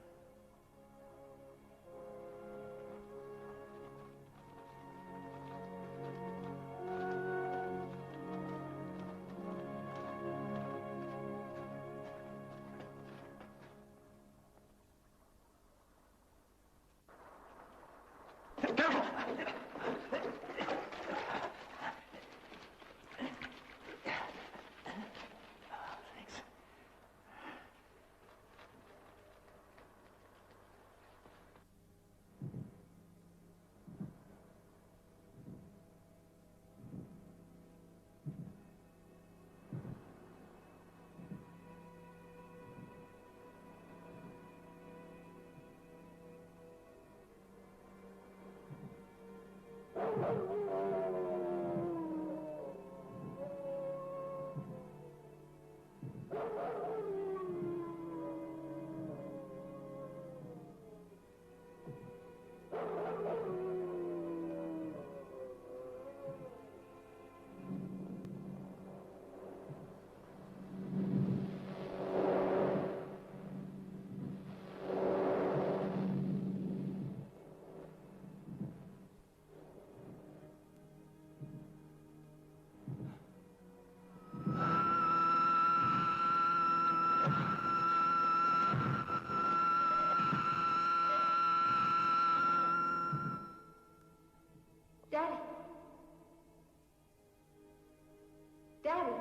Daddy. Daddy.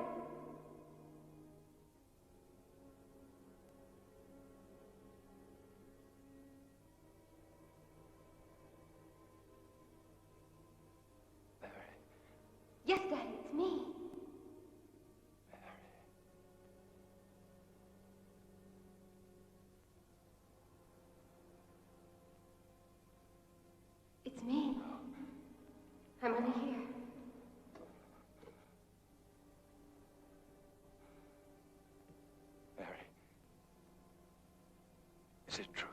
Yes, Daddy, it's me. It's me. I'm really here. Mary. Is it true?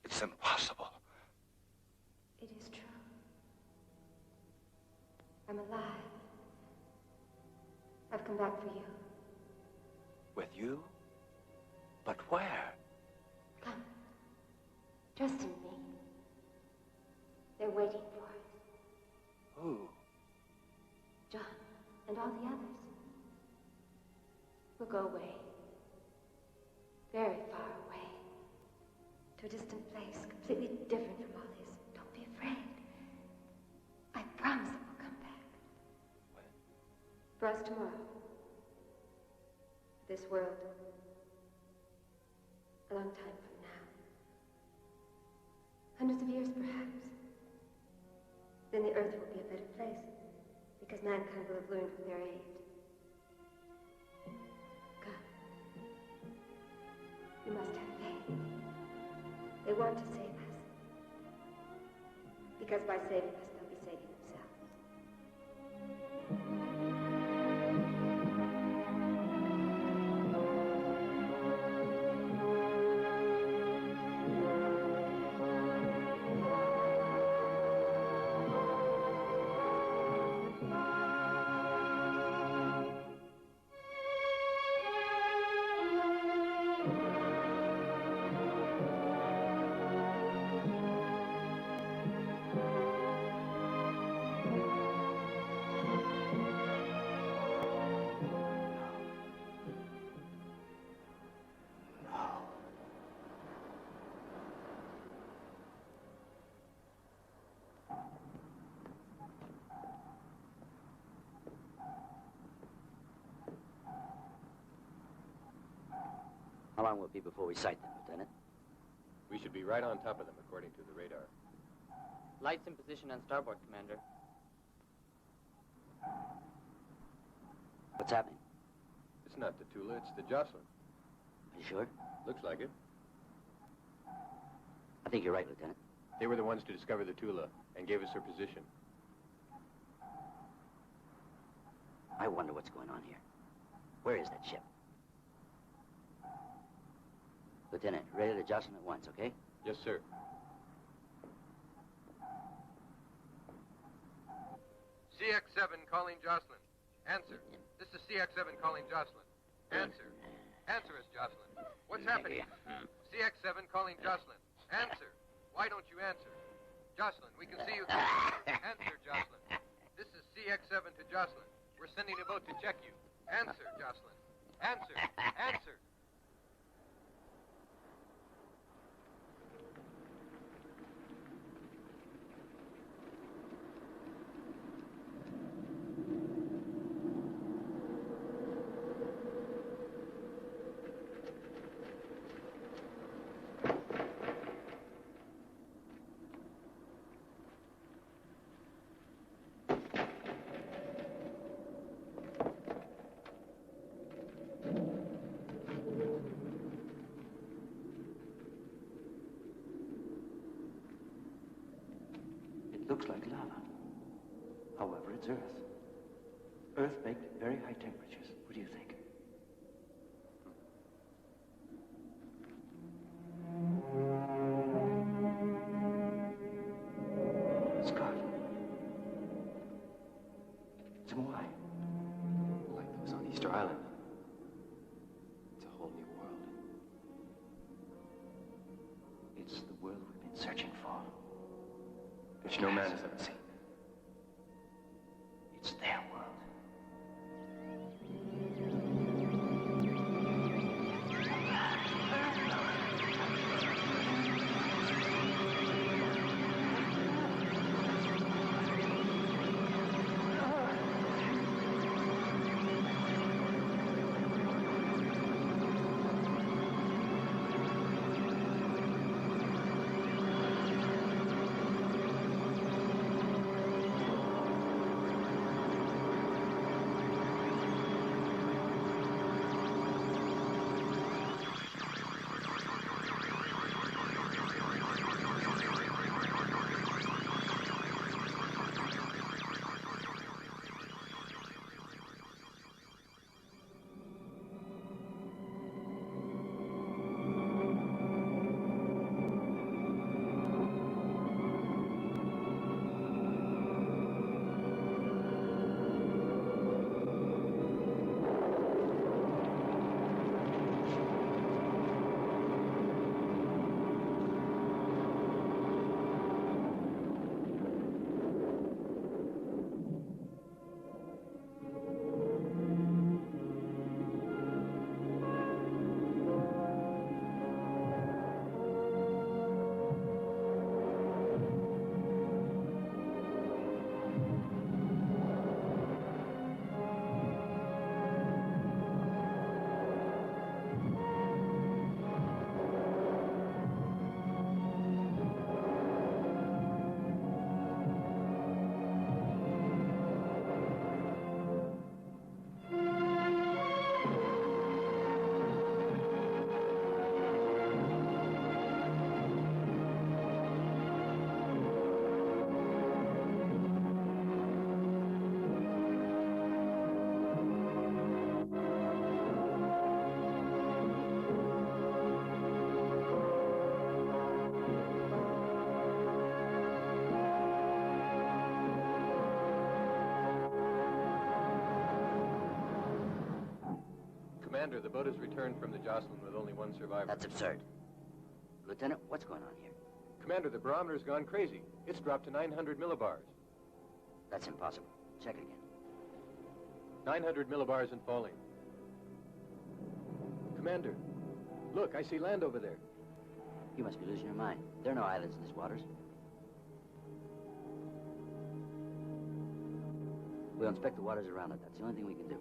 It's impossible. It is true. I'm alive. I've come back for you. With you? But where? Come. Trust in me. They're waiting for us. Who? John and all the others. We'll go away. Very far away. To a distant place, completely different from all this. Don't be afraid. I promise that we'll come back. When? For us tomorrow. This world. A long time from now. Hundreds of years, perhaps. Then the Earth will be a better place, because mankind will have learned from their aid. Come. We must have faith. They want to save us. Because by saving us, they'll be saving themselves. How long will it be before we sight them, Lieutenant? We should be right on top of them, according to the radar. Lights in position on starboard, Commander. What's happening? It's not the Tula, it's the Jocelyn. Are you sure? Looks like it. I think you're right, Lieutenant. They were the ones to discover the Tula and gave us her position. I wonder what's going on here. Where is that ship? Lieutenant, ready to Jocelyn at once, okay? Yes, sir. CX-7 calling Jocelyn. Answer. This is CX-7 calling Jocelyn. Answer. Answer us, Jocelyn. What's happening? CX-7 calling Jocelyn. Answer. Why don't you answer? Jocelyn, we can see you. Answer, Jocelyn. This is CX-7 to Jocelyn. We're sending a boat to check you. Answer, Jocelyn. Answer. Answer. Looks like lava. However, it's Earth. Earth baked at very high temperatures. What do you think? Scott. It's Moai. Like those on Easter Island. It's a whole new world. It's the world we've been searching for. Which no man has ever seen. It's their world. Commander, the boat has returned from the Jocelyn with only one survivor. That's absurd. Lieutenant, what's going on here? Commander, the barometer's gone crazy. It's dropped to 900 millibars. That's impossible. Check it again. 900 millibars and falling. Commander, look, I see land over there. You must be losing your mind. There are no islands in these waters. We'll inspect the waters around it. That's the only thing we can do.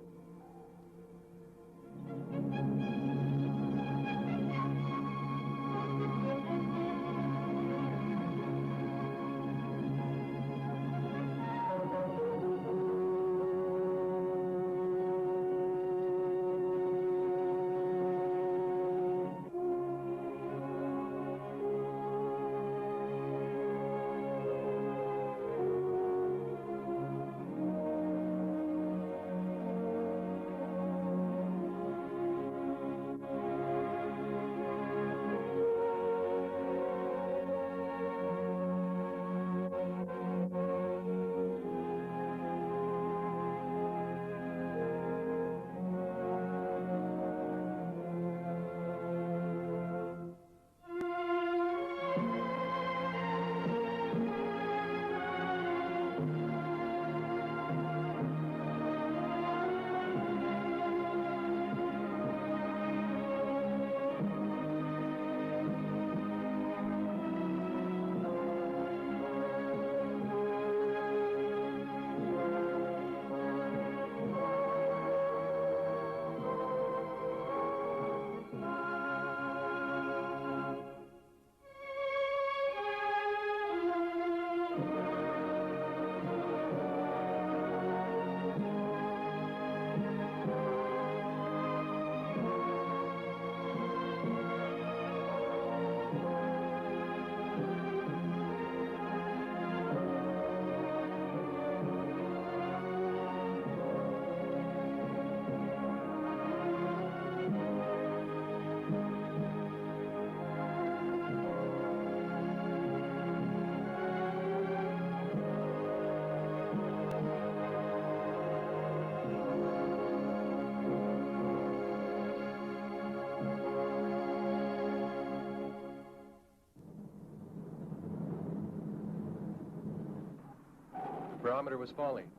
barometer was falling.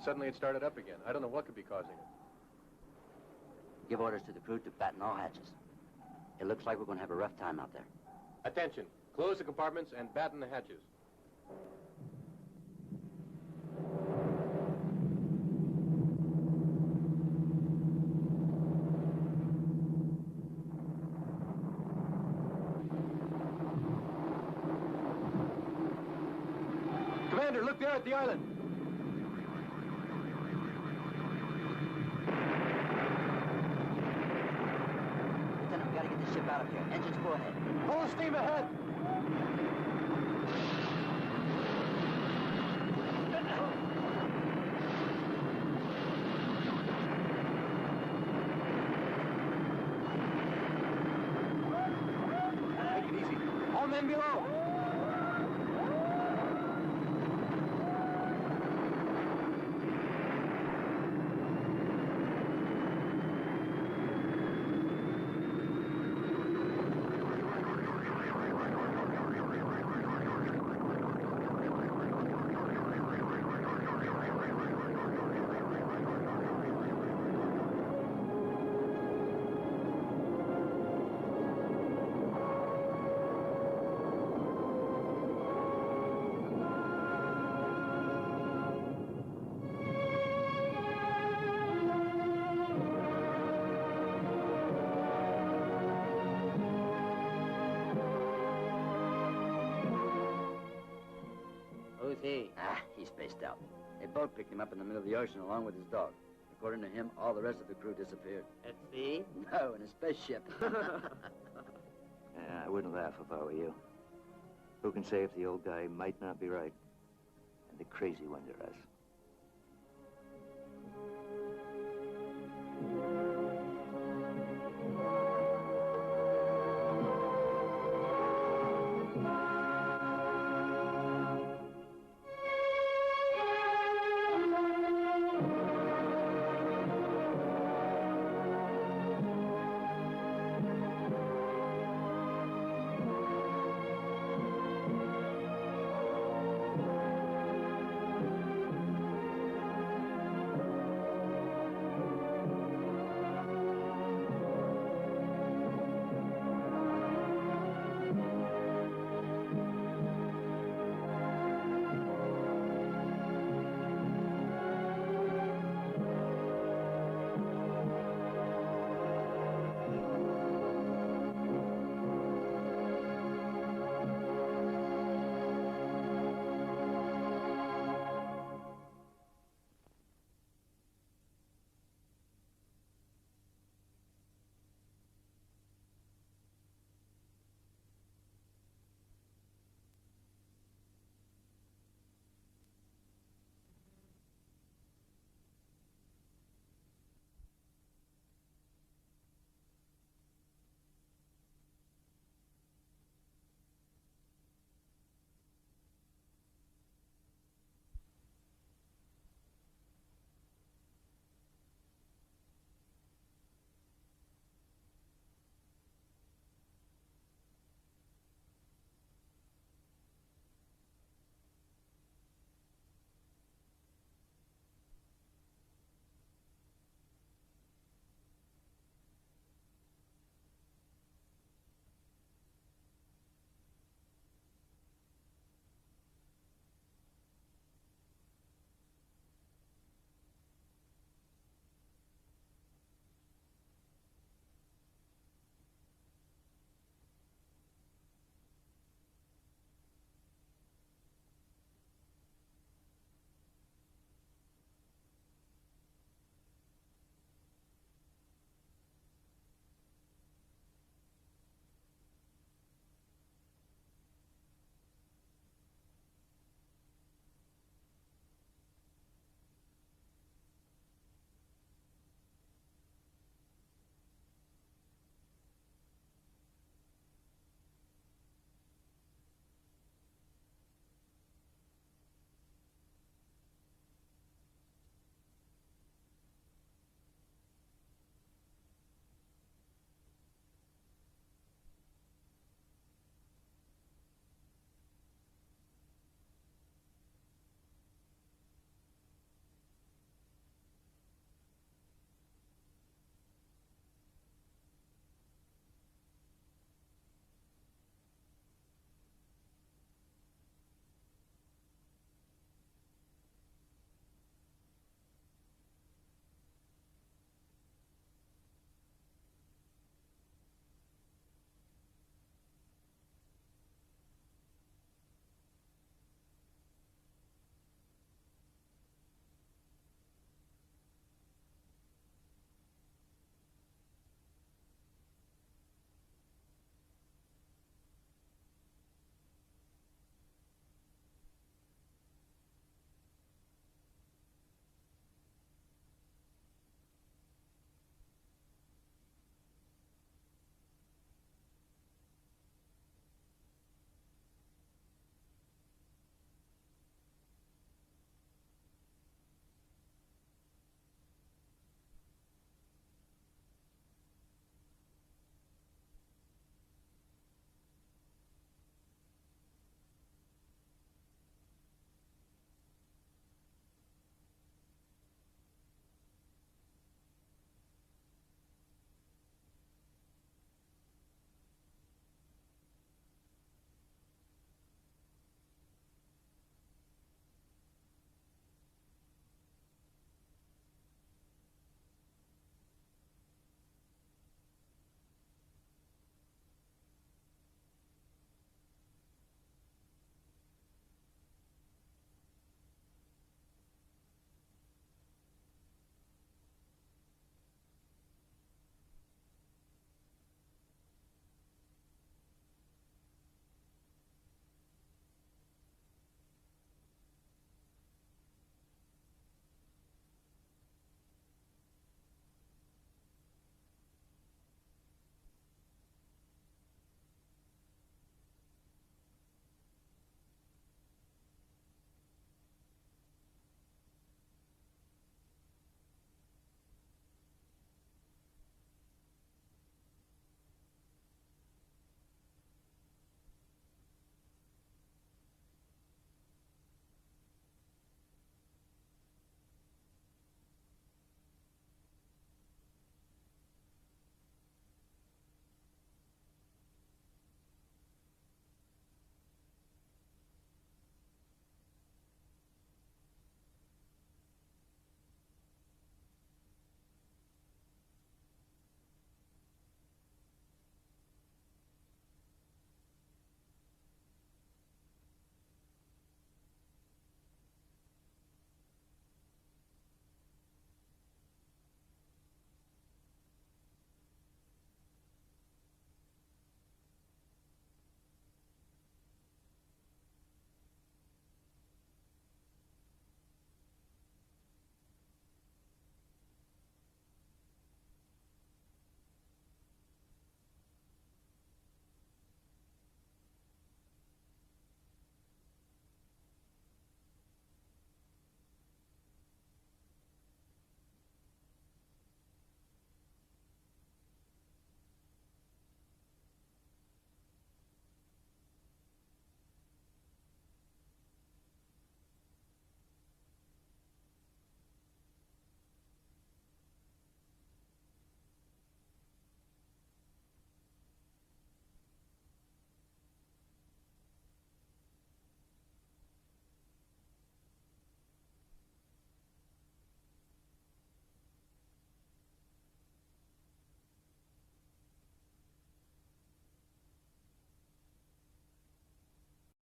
Suddenly it started up again. I don't know what could be causing it. Give orders to the crew to batten all hatches. It looks like we're going to have a rough time out there. Attention. Close the compartments and batten the hatches. Commander, look there at the island. Lieutenant, we gotta get this ship out of here. Engines full ahead. Full steam ahead. Take it easy. All men below. Who's he? Ah, he's spaced out. A boat picked him up in the middle of the ocean along with his dog. According to him, all the rest of the crew disappeared. At sea? No, in a spaceship. Yeah, I wouldn't laugh if I were you. Who can say if the old guy might not be right? And the crazy ones are us.